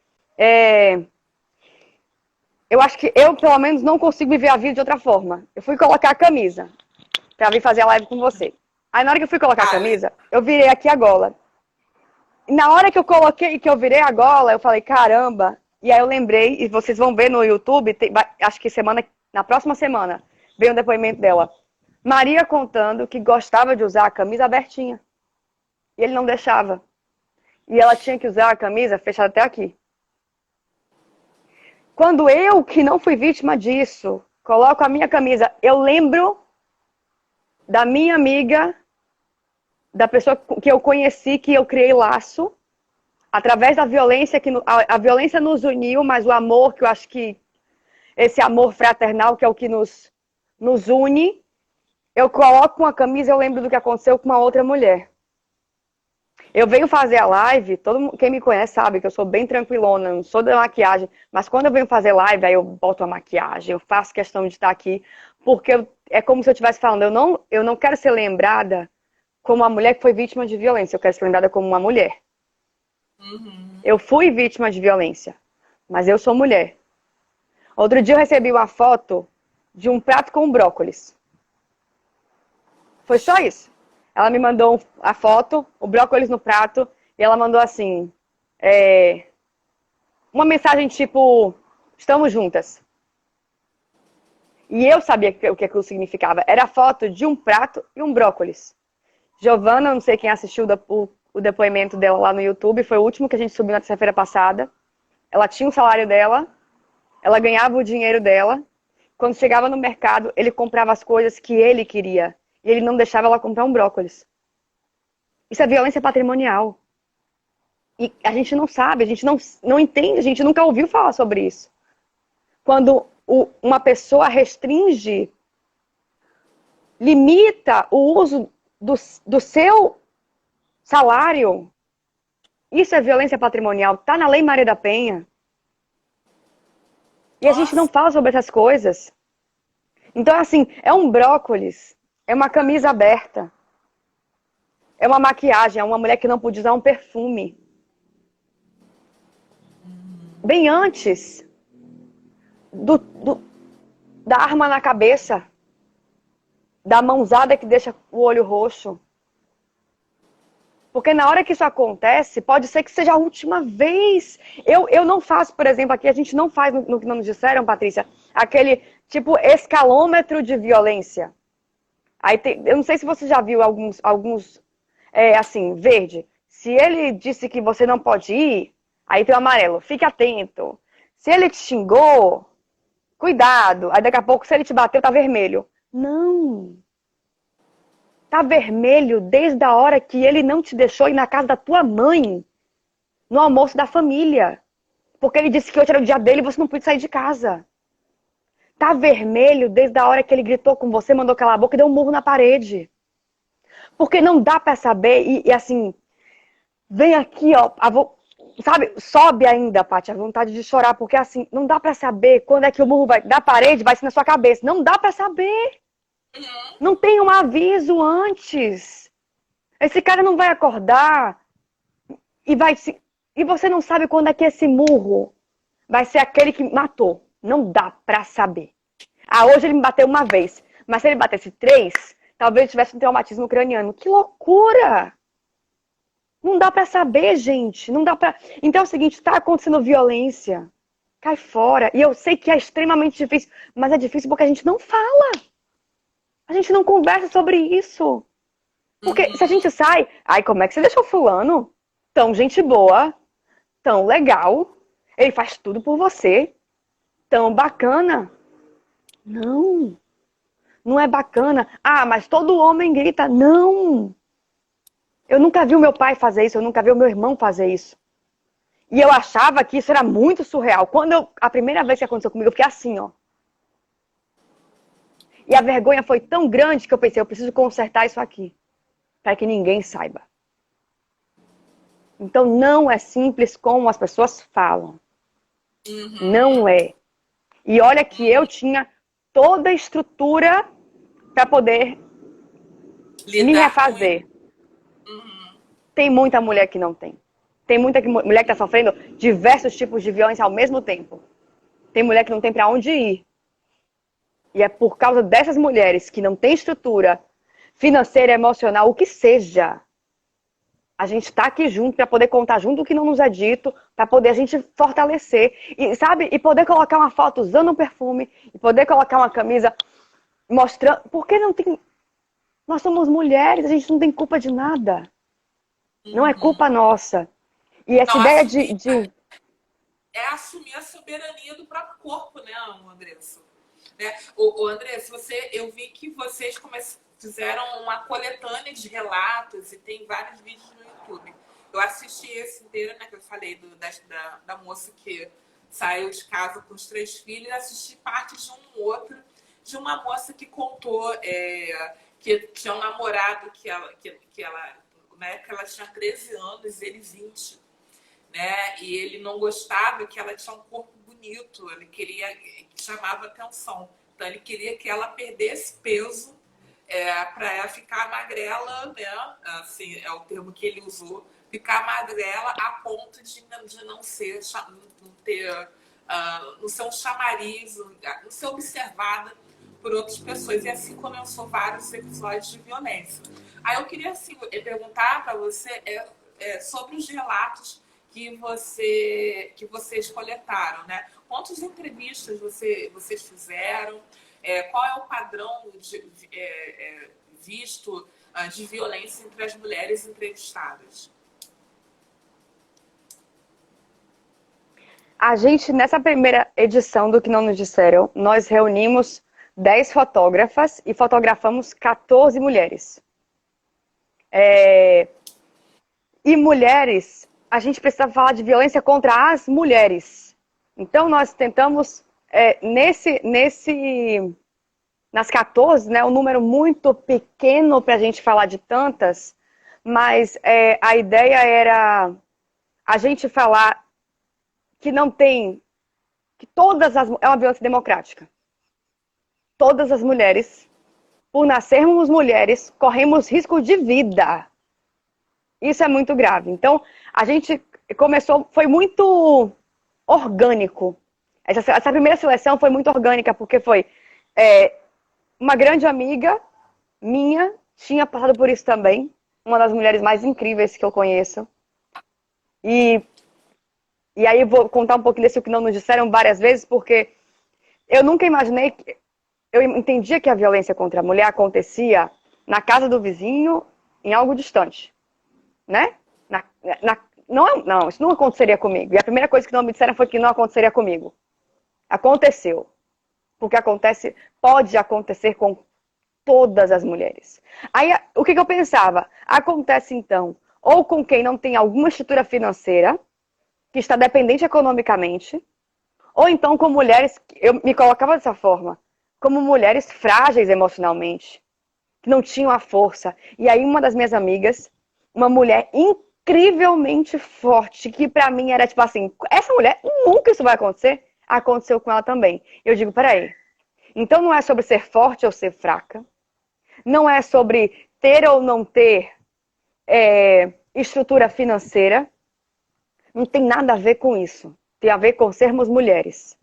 eu acho que eu, pelo menos, não consigo viver a vida de outra forma. Eu fui colocar a camisa pra vir fazer a live com você. Aí, na hora que eu fui colocar a camisa, eu virei aqui a gola. E na hora que eu coloquei, que eu virei a gola, eu falei, caramba. E aí eu lembrei, e vocês vão ver no YouTube, acho que na próxima semana, veio um depoimento dela. Maria contando que gostava de usar a camisa abertinha. E ele não deixava. E ela tinha que usar a camisa fechada até aqui. Quando eu, que não fui vítima disso, coloco a minha camisa, eu lembro da minha amiga, da pessoa que eu conheci, que eu criei laço, através da violência, a violência nos uniu, mas o amor, que eu acho que esse amor fraternal, que é o que nos une, eu coloco uma camisa e eu lembro do que aconteceu com uma outra mulher. Eu venho fazer a live, quem me conhece sabe que eu sou bem tranquilona, não sou da maquiagem, mas quando eu venho fazer live, aí eu boto a maquiagem, eu faço questão de estar aqui, porque é como se eu estivesse falando, eu não quero ser lembrada como uma mulher que foi vítima de violência, eu quero ser lembrada como uma mulher. Eu fui vítima de violência, mas eu sou mulher. Outro dia eu recebi uma foto de um prato com brócolis. Foi só isso. Ela me mandou a foto, o brócolis no prato, e ela mandou assim, uma mensagem tipo, estamos juntas. E eu sabia o que aquilo significava. Era a foto de um prato e um brócolis. Giovana, não sei quem assistiu o depoimento dela lá no YouTube, foi o último que a gente subiu na terça-feira passada. Ela tinha o salário dela, ela ganhava o dinheiro dela. Quando chegava no mercado, ele comprava as coisas que ele queria. E ele não deixava ela comprar um brócolis. Isso é violência patrimonial. E a gente não sabe, a gente não entende, a gente nunca ouviu falar sobre isso. Quando uma pessoa restringe, limita o uso do seu salário, isso é violência patrimonial. Tá na Lei Maria da Penha. E a gente não fala sobre essas coisas. Então, assim, é um brócolis, é uma camisa aberta, é uma maquiagem, é uma mulher que não podia usar um perfume. Bem antes da arma na cabeça, da mãozada que deixa o olho roxo. Porque na hora que isso acontece, pode ser que seja a última vez. Eu não faço, por exemplo, aqui a gente não faz, no que não nos disseram, Patrícia, aquele tipo escalômetro de violência. Aí eu não sei se você já viu alguns assim, verde. Se ele disse que você não pode ir, aí tem o amarelo, fique atento. Se ele te xingou, cuidado. Aí daqui a pouco, se ele te bateu, tá vermelho. Não. Tá vermelho desde a hora que ele não te deixou ir na casa da tua mãe, no almoço da família. Porque ele disse que hoje era o dia dele e você não podia sair de casa. Tá vermelho desde a hora que ele gritou com você, mandou calar a boca e deu um murro na parede. Porque não dá pra saber, e assim, vem aqui, ó, sabe, sobe ainda, Paty, a vontade de chorar, porque assim, não dá pra saber quando é que o murro da parede vai ser na sua cabeça. Não dá pra saber. Não tem um aviso antes. Esse cara não vai acordar e você não sabe quando é que esse murro vai ser aquele que matou. Não dá pra saber. Ah, hoje ele me bateu uma vez, mas se ele batesse 3, talvez ele tivesse um traumatismo craniano. Que loucura! Não dá pra saber, gente. Não dá pra... Então é o seguinte, tá acontecendo violência. Cai fora. E eu sei que é extremamente difícil, mas é difícil porque a gente não fala. A gente não conversa sobre isso. Porque se a gente sai... Ai, como é que você deixou fulano? Tão gente boa, tão legal. Ele faz tudo por você. Tão bacana. Não. Não é bacana. Ah, mas todo homem grita. Não. Eu nunca vi o meu pai fazer isso. Eu nunca vi o meu irmão fazer isso. E eu achava que isso era muito surreal. A primeira vez que aconteceu comigo, eu fiquei assim, ó. E a vergonha foi tão grande que eu pensei, eu preciso consertar isso aqui, para que ninguém saiba. Então não é simples como as pessoas falam. Não é. E olha que eu tinha toda a estrutura para poder me Lidar com refazer. Tem muita mulher que não tem. Tem muita mulher que está sofrendo diversos tipos de violência ao mesmo tempo. Tem mulher que não tem para onde ir. E é por causa dessas mulheres que não têm estrutura financeira, emocional, o que seja. A gente está aqui junto para poder contar junto o que não nos é dito, para poder a gente fortalecer. E, sabe? E poder colocar uma foto usando um perfume, e poder colocar uma camisa mostrando. Porque não tem. Nós somos mulheres, a gente não tem culpa de nada. Não é culpa nossa. E essa Então, ideia assumir a soberania do próprio corpo, né, Andressa? Né? O Andressa, eu vi que vocês fizeram uma coletânea de relatos e tem vários vídeos no YouTube. Eu assisti esse inteiro, né, que eu falei da moça que saiu de casa com os 3 filhos, assisti parte de um outro, de uma moça que contou que tinha um namorado que ela né, que ela tinha 13 anos, ele 20. Né? E ele não gostava que ela tinha um corpo bonito, ele queria que chamava atenção. Então ele queria que ela perdesse peso para ela ficar magrela, né? Assim, é o termo que ele usou, ficar magrela a ponto de não ser, não ser um chamariz, não ser observada por outras pessoas. E assim começou vários episódios de violência. Aí eu queria assim, perguntar para você sobre os relatos que vocês coletaram, né? Quantas entrevistas vocês fizeram? Qual é o padrão visto de violência entre as mulheres entrevistadas? A gente, nessa primeira edição do Que Não Nos Disseram, nós reunimos 10 fotógrafas e fotografamos 14 mulheres. E mulheres, a gente precisa falar de violência contra as mulheres. Então, nós tentamos, nas 14, né, um número muito pequeno para a gente falar de tantas, mas a ideia era a gente falar que não tem, que é uma violência democrática. Todas as mulheres, por nascermos mulheres, corremos risco de vida. Isso é muito grave. Então, a gente foi muito orgânico. Essa primeira seleção foi muito orgânica, porque foi uma grande amiga minha, tinha passado por isso também, uma das mulheres mais incríveis que eu conheço. E aí eu vou contar um pouquinho desse que não nos disseram várias vezes, porque eu nunca imaginei, eu entendia que a violência contra a mulher acontecia na casa do vizinho, em algo distante. Né? Não, isso não aconteceria comigo. E a primeira coisa que não me disseram foi que não aconteceria comigo. Aconteceu. Porque pode acontecer com todas as mulheres. Aí, o que eu pensava? Acontece, então, ou com quem não tem alguma estrutura financeira, que está dependente economicamente, ou então com mulheres, eu me colocava dessa forma, como mulheres frágeis emocionalmente, que não tinham a força. E aí, uma das minhas amigas, uma mulher incrivelmente forte, que pra mim era tipo assim, essa mulher, nunca isso vai acontecer. Aconteceu com ela também. Eu digo, peraí, então não é sobre ser forte ou ser fraca, não é sobre ter ou não ter estrutura financeira, não tem nada a ver com isso. Tem a ver com sermos mulheres.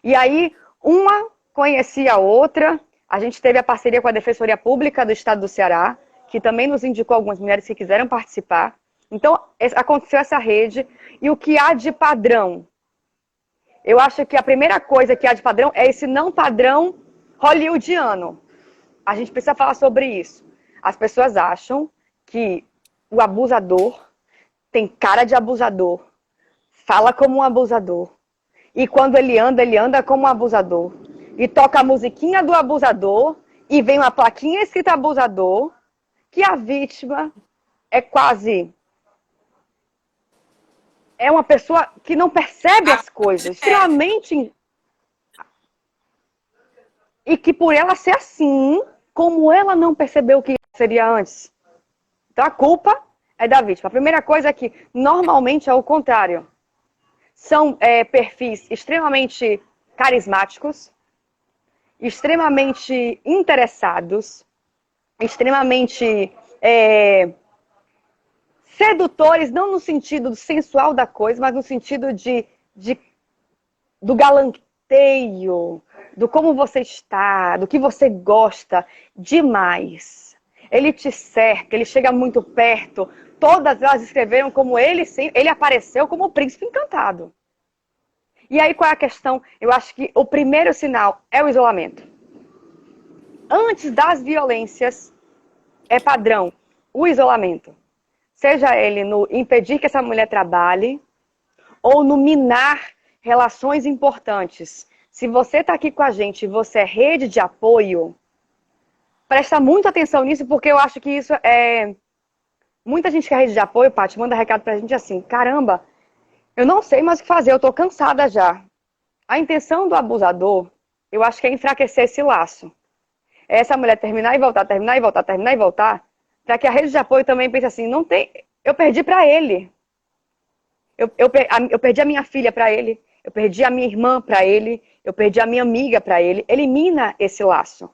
E aí, uma conhecia a outra, a gente teve a parceria com a Defensoria Pública do Estado do Ceará, que também nos indicou algumas mulheres que quiseram participar. Então, aconteceu essa rede. E o que há de padrão? Eu acho que a primeira coisa que há de padrão é esse não padrão hollywoodiano. A gente precisa falar sobre isso. As pessoas acham que o abusador tem cara de abusador, fala como um abusador. E quando ele anda como um abusador. E toca a musiquinha do abusador, e vem uma plaquinha escrita abusador, que a vítima é uma pessoa que não percebe as coisas, extremamente E que por ela ser assim, como ela não percebeu o que seria antes. Então a culpa é da vítima. A primeira coisa é que normalmente é o contrário. São perfis extremamente carismáticos, extremamente interessados, extremamente sedutores, não no sentido sensual da coisa, mas no sentido do galanteio, do como você está, do que você gosta demais. Ele te cerca, ele chega muito perto. Todas elas escreveram como ele apareceu como o príncipe encantado. E aí qual é a questão? Eu acho que o primeiro sinal é o isolamento. Antes das violências, é padrão o isolamento. Seja ele no impedir que essa mulher trabalhe, ou no minar relações importantes. Se você está aqui com a gente e você é rede de apoio, presta muita atenção nisso, porque eu acho que isso é... Muita gente que é rede de apoio, Paty, manda recado pra gente assim, caramba, eu não sei mais o que fazer, eu tô cansada já. A intenção do abusador, eu acho que é enfraquecer esse laço. É essa mulher terminar e voltar, terminar e voltar, terminar e voltar, para que a rede de apoio também pense assim, não tem... Eu perdi pra ele. Eu perdi a minha filha pra ele, eu perdi a minha irmã pra ele, eu perdi a minha amiga pra ele. Elimina esse laço.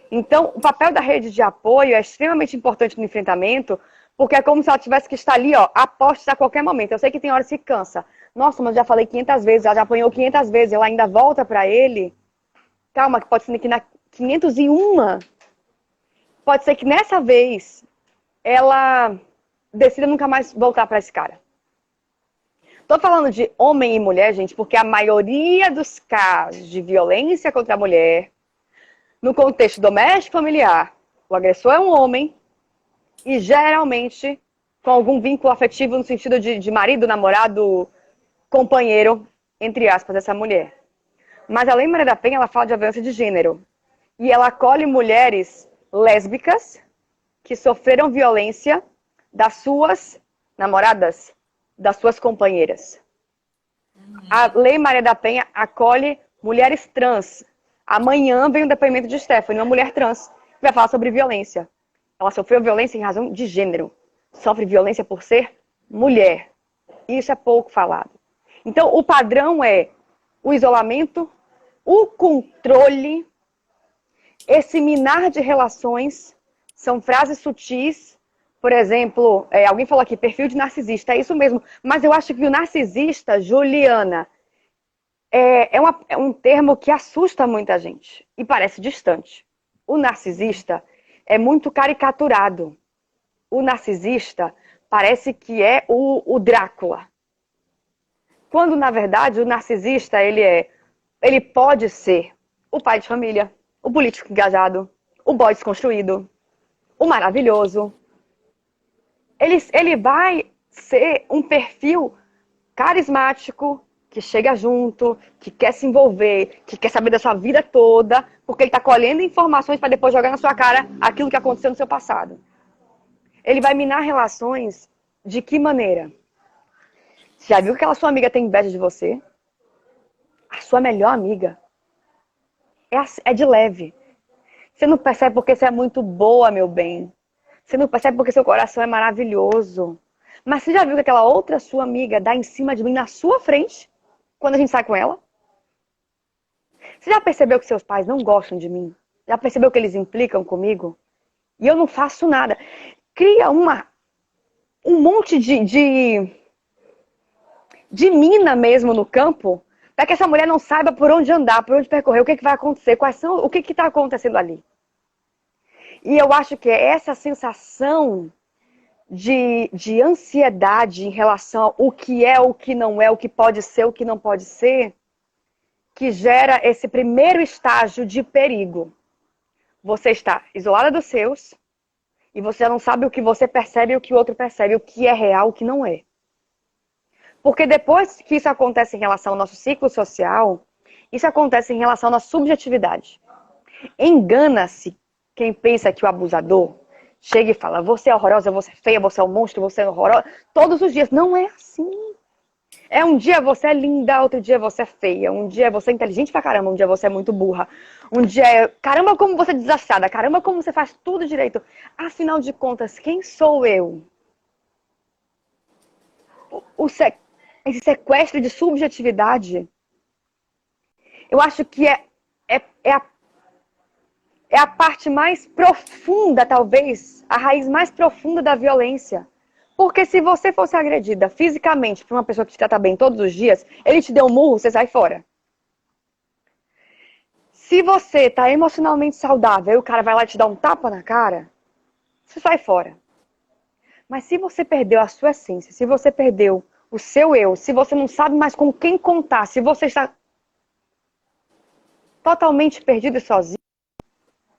Então, o papel da rede de apoio é extremamente importante no enfrentamento, porque é como se ela tivesse que estar ali, ó, a postos a qualquer momento. Eu sei que tem horas que cansa. Nossa, mas já falei 500 vezes, ela já apanhou 500 vezes, ela ainda volta pra ele. Calma, que pode ser que na 501, pode ser que nessa vez ela decida nunca mais voltar pra esse cara. Tô falando de homem e mulher, gente, porque a maioria dos casos de violência contra a mulher, no contexto doméstico familiar, o agressor é um homem e geralmente com algum vínculo afetivo no sentido de marido, namorado, companheiro, entre aspas, dessa mulher. Mas a Lei Maria da Penha, ela fala de violência de gênero. E ela acolhe mulheres lésbicas que sofreram violência das suas namoradas, das suas companheiras. A Lei Maria da Penha acolhe mulheres trans. Amanhã vem o depoimento de Stephanie, uma mulher trans, que vai falar sobre violência. Ela sofreu violência em razão de gênero. Sofre violência por ser mulher. Isso é pouco falado. Então, o padrão é o isolamento, o controle, esse minar de relações, são frases sutis. Por exemplo, alguém falou aqui, perfil de narcisista, é isso mesmo. Mas eu acho que o narcisista, Juliana, é um termo que assusta muita gente e parece distante. O narcisista é muito caricaturado. O narcisista parece que é o Drácula. Quando, na verdade, o narcisista, ele pode ser o pai de família, o político engajado, o boy desconstruído, o maravilhoso. Ele vai ser um perfil carismático, que chega junto, que quer se envolver, que quer saber da sua vida toda, porque ele está colhendo informações para depois jogar na sua cara aquilo que aconteceu no seu passado. Ele vai minar relações de que maneira? Você já viu que aquela sua amiga tem inveja de você? A sua melhor amiga é de leve. Você não percebe porque você é muito boa, meu bem. Você não percebe porque seu coração é maravilhoso. Mas você já viu que aquela outra sua amiga dá em cima de mim na sua frente? Quando a gente sai com ela? Você já percebeu que seus pais não gostam de mim? Já percebeu que eles implicam comigo? E eu não faço nada. Cria um monte de mina mesmo no campo, para que essa mulher não saiba por onde andar, por onde percorrer, o que vai acontecer, o que está acontecendo ali. E eu acho que é essa sensação de ansiedade em relação ao que é, o que não é, o que pode ser, o que não pode ser, que gera esse primeiro estágio de perigo. Você está isolada dos seus e você já não sabe o que você percebe e o que o outro percebe, o que é real, o que não é. Porque depois que isso acontece em relação ao nosso ciclo social, isso acontece em relação à nossa subjetividade. Engana-se quem pensa que o abusador chega e fala, você é horrorosa, você é feia, você é um monstro, você é horrorosa, todos os dias. Não é assim. Um dia você é linda, outro dia você é feia. Um dia você é inteligente pra caramba, um dia você é muito burra. Um dia é, caramba, como você é desastrada. Caramba, como você faz tudo direito. Afinal de contas, quem sou eu? Esse sequestro de subjetividade, eu acho que é, é, a, é a parte mais profunda, talvez, a raiz mais profunda da violência. Porque se você fosse agredida fisicamente por uma pessoa que te trata bem todos os dias, ele te deu um murro, você sai fora. Se você tá emocionalmente saudável e o cara vai lá te dar um tapa na cara, você sai fora. Mas se você perdeu a sua essência, se você perdeu o seu eu, se você não sabe mais com quem contar, se você está totalmente perdido e sozinho,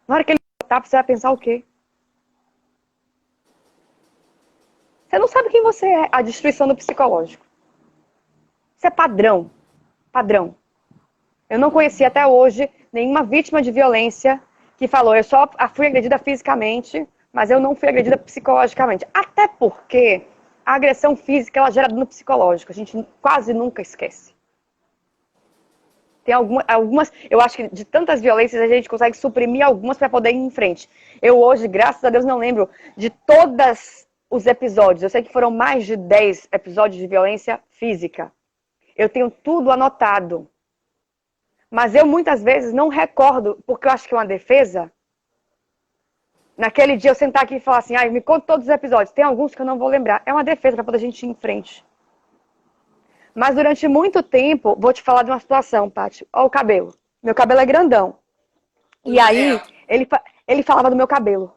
na hora que ele tapa, você vai pensar o quê? Você não sabe quem você é. A destruição do psicológico. Isso é padrão. Padrão. Eu não conheci até hoje nenhuma vítima de violência que falou, eu só fui agredida fisicamente, mas eu não fui agredida psicologicamente. Até porque a agressão física ela gera dano psicológico. A gente quase nunca esquece. Tem algumas, eu acho que de tantas violências a gente consegue suprimir algumas para poder ir em frente. Eu hoje, graças a Deus, não lembro de todos os episódios. Eu sei que foram mais de 10 episódios de violência física. Eu tenho tudo anotado. Mas eu muitas vezes não recordo, porque eu acho que é uma defesa. Naquele dia eu sentar aqui e falar assim, me conta todos os episódios. Tem alguns que eu não vou lembrar. É uma defesa para poder a gente ir em frente. Mas durante muito tempo, vou te falar de uma situação, Paty. Olha o cabelo. Meu cabelo é grandão. E aí, ele falava do meu cabelo.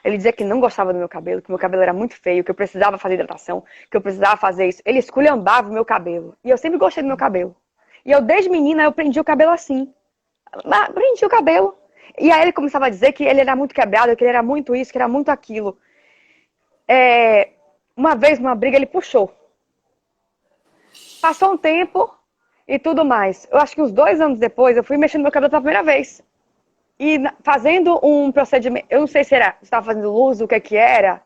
Ele dizia que não gostava do meu cabelo, que meu cabelo era muito feio, que eu precisava fazer hidratação, que eu precisava fazer isso. Ele esculhambava o meu cabelo. E eu sempre gostei do meu cabelo. E eu, desde menina, eu prendi o cabelo assim. Prendi o cabelo. E aí ele começava a dizer que ele era muito quebrado, que ele era muito isso, que era muito aquilo. Uma vez, numa briga, ele puxou. Passou um tempo e tudo mais. Eu acho que uns 2 anos depois, eu fui mexendo no meu cabelo pela primeira vez. E fazendo um procedimento, eu não sei se estava fazendo luz, o que era.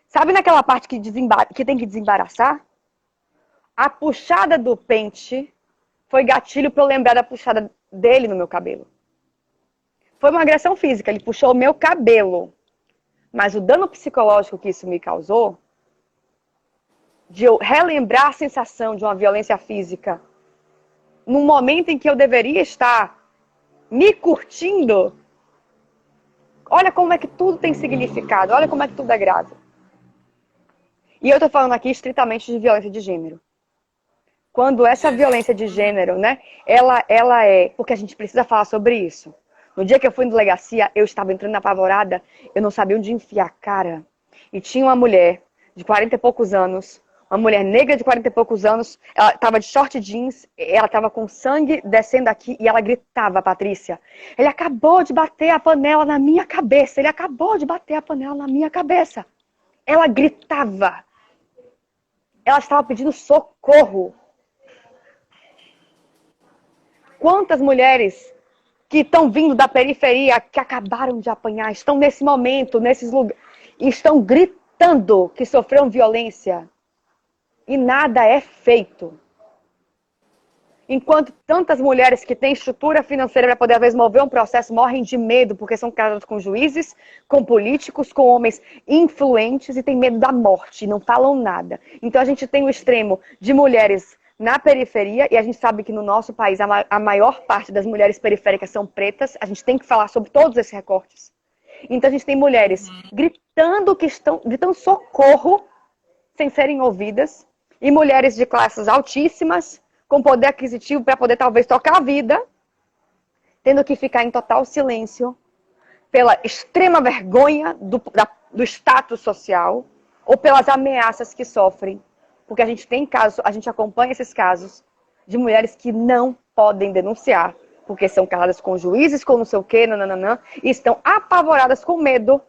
Sabe naquela parte que tem que desembaraçar? A puxada do pente foi gatilho para eu lembrar da puxada dele no meu cabelo. Foi uma agressão física, ele puxou o meu cabelo. Mas o dano psicológico que isso me causou, de eu relembrar a sensação de uma violência física, num momento em que eu deveria estar me curtindo, olha como é que tudo tem significado, olha como é que tudo é grave. E eu tô falando aqui estritamente de violência de gênero. Quando essa violência de gênero, né, ela é... Porque a gente precisa falar sobre isso. No dia que eu fui na delegacia, eu estava entrando apavorada, eu não sabia onde enfiar a cara. E tinha uma mulher de 40 e poucos anos, uma mulher negra de 40 e poucos anos, ela estava de short jeans, ela estava com sangue descendo aqui e ela gritava, Patrícia, ele acabou de bater a panela na minha cabeça, ele acabou de bater a panela na minha cabeça. Ela gritava. Ela estava pedindo socorro. Quantas mulheres que estão vindo da periferia, que acabaram de apanhar, estão nesse momento, nesses lugares, e estão gritando que sofreram violência. E nada é feito. Enquanto tantas mulheres que têm estrutura financeira para poder, às vezes, mover um processo, morrem de medo porque são casadas com juízes, com políticos, com homens influentes e têm medo da morte, não falam nada. Então a gente tem o extremo de mulheres na periferia, e a gente sabe que no nosso país a maior parte das mulheres periféricas são pretas, a gente tem que falar sobre todos esses recortes. Então a gente tem mulheres gritando socorro sem serem ouvidas, e mulheres de classes altíssimas, com poder aquisitivo para poder talvez tocar a vida, tendo que ficar em total silêncio pela extrema vergonha do status social ou pelas ameaças que sofrem. Porque a gente tem casos, a gente acompanha esses casos de mulheres que não podem denunciar, porque são casadas com juízes, com não sei o quê, nananã, e estão apavoradas com medo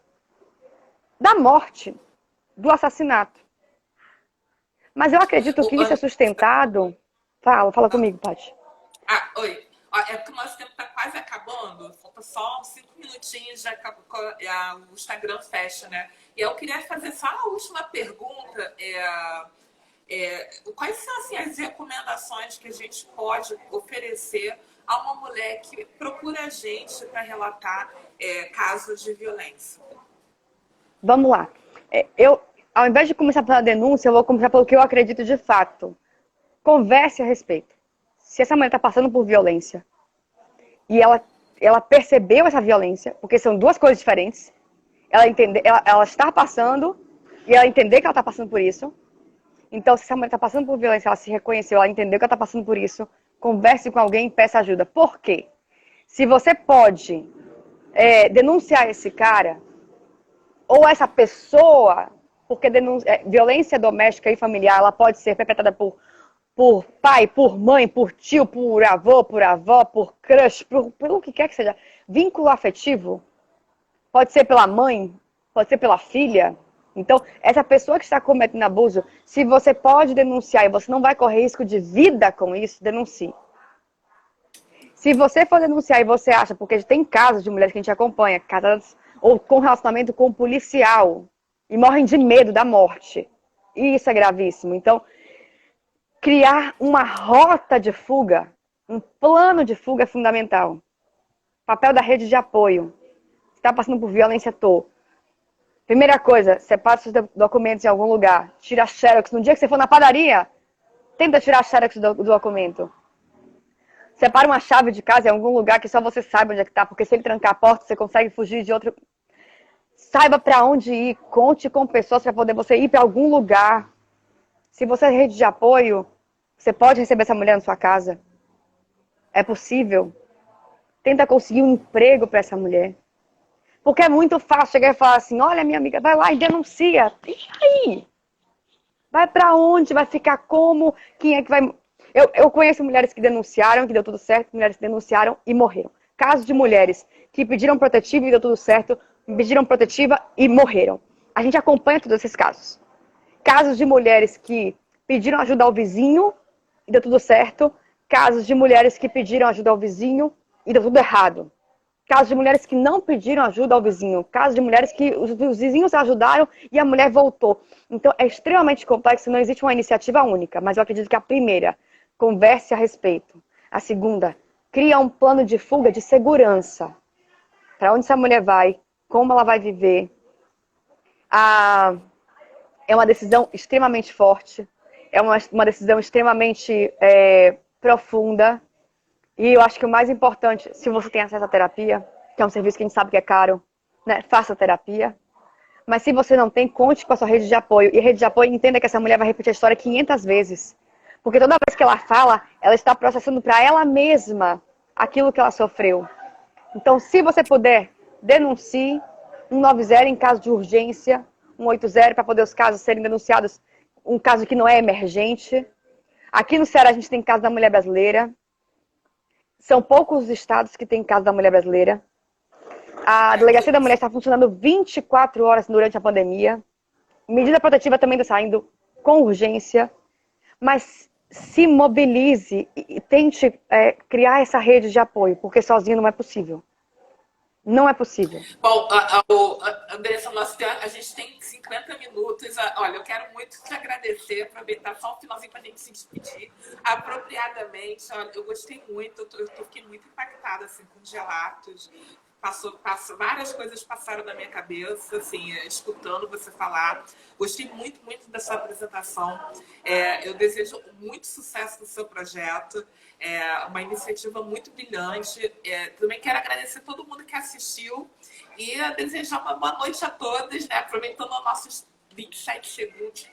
da morte, do assassinato. Mas eu acredito que isso é sustentado... Fala comigo, Paty. Oi. É porque o nosso tempo está quase acabando. Falta só 5 minutinhos, já o Instagram fecha, né? E eu queria fazer só a última pergunta. Quais são assim, as recomendações que a gente pode oferecer a uma mulher que procura a gente para relatar casos de violência? Vamos lá. Ao invés de começar pela denúncia, eu vou começar pelo que eu acredito de fato. Converse a respeito. Se essa mulher está passando por violência e ela percebeu essa violência, porque são duas coisas diferentes, ela está passando e ela entender que ela está passando por isso. Então, se essa mulher está passando por violência, ela se reconheceu, ela entendeu que ela está passando por isso, converse com alguém e peça ajuda. Por quê? Se você pode denunciar esse cara ou essa pessoa, porque violência doméstica e familiar, ela pode ser perpetrada por pai, por mãe, por tio, por avô, por avó, por crush, por o que quer que seja. Vínculo afetivo pode ser pela mãe, pode ser pela filha. Então, essa pessoa que está cometendo abuso, se você pode denunciar e você não vai correr risco de vida com isso, denuncie. Se você for denunciar e você acha, porque tem casos de mulheres que a gente acompanha, casadas ou com relacionamento com um policial, e morrem de medo da morte. E isso é gravíssimo. Então, criar uma rota de fuga, um plano de fuga é fundamental. Papel da rede de apoio. Se está passando por violência, Primeira coisa, separa seus documentos em algum lugar. Tira a xerox. No dia que você for na padaria, tenta tirar a xerox do documento. Separa uma chave de casa em algum lugar que só você saiba onde é que está, porque se ele trancar a porta, você consegue fugir de outro. Saiba para onde ir, conte com pessoas para poder você ir para algum lugar. Se você é rede de apoio, você pode receber essa mulher na sua casa. É possível. Tenta conseguir um emprego para essa mulher. Porque é muito fácil chegar e falar assim, olha, minha amiga, vai lá e denuncia. E aí? Vai para onde? Vai ficar como? Quem é que vai... Eu conheço mulheres que denunciaram, que deu tudo certo, mulheres que denunciaram e morreram. Casos de mulheres que pediram protetiva e deu tudo certo, pediram protetiva e morreram. A gente acompanha todos esses casos. Casos de mulheres que pediram ajuda ao vizinho e deu tudo certo. Casos de mulheres que pediram ajuda ao vizinho e deu tudo errado. Casos de mulheres que não pediram ajuda ao vizinho. Casos de mulheres que os vizinhos ajudaram e a mulher voltou. Então, é extremamente complexo, não existe uma iniciativa única. Mas eu acredito que a primeira, converse a respeito. A segunda, cria um plano de fuga de segurança. Para onde essa mulher vai, como ela vai viver. É uma decisão extremamente forte. É uma decisão extremamente profunda. E eu acho que o mais importante, se você tem acesso à terapia, que é um serviço que a gente sabe que é caro, né? Faça terapia. Mas se você não tem, conte com a sua rede de apoio. E a rede de apoio entenda que essa mulher vai repetir a história 500 vezes. Porque toda vez que ela fala, ela está processando para ela mesma aquilo que ela sofreu. Então, se você puder, denuncie 190 em caso de urgência, 180 para poder os casos serem denunciados, um caso que não é emergente. Aqui no Ceará a gente tem caso da mulher brasileira. São poucos os estados que têm caso da mulher brasileira. A Delegacia da Mulher está funcionando 24 horas durante a pandemia. Medida protetiva também está saindo com urgência. Mas se mobilize e tente criar essa rede de apoio, porque sozinho não é possível. Não é possível. Bom, Andressa, a gente tem 50 minutos. Olha, eu quero muito te agradecer, aproveitar só o finalzinho para a gente se despedir apropriadamente. Olha, eu gostei muito, eu fiquei muito impactada assim, com os relatos. Várias coisas passaram na minha cabeça, assim, escutando você falar. Gostei muito, muito da sua apresentação. Eu desejo muito sucesso no seu projeto. Uma iniciativa muito brilhante. Também quero agradecer a todo mundo que assistiu e desejar uma boa noite a todos, né? Aproveitando os nossos 27 segundos.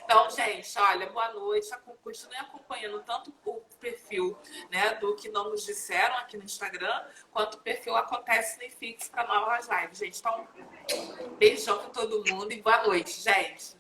Então, gente, olha, boa noite. Continue acompanhando tanto o perfil, né, do que não nos disseram aqui no Instagram, quanto o perfil Acontece no Fix para novas lives, gente. Então, beijão para todo mundo e boa noite, gente.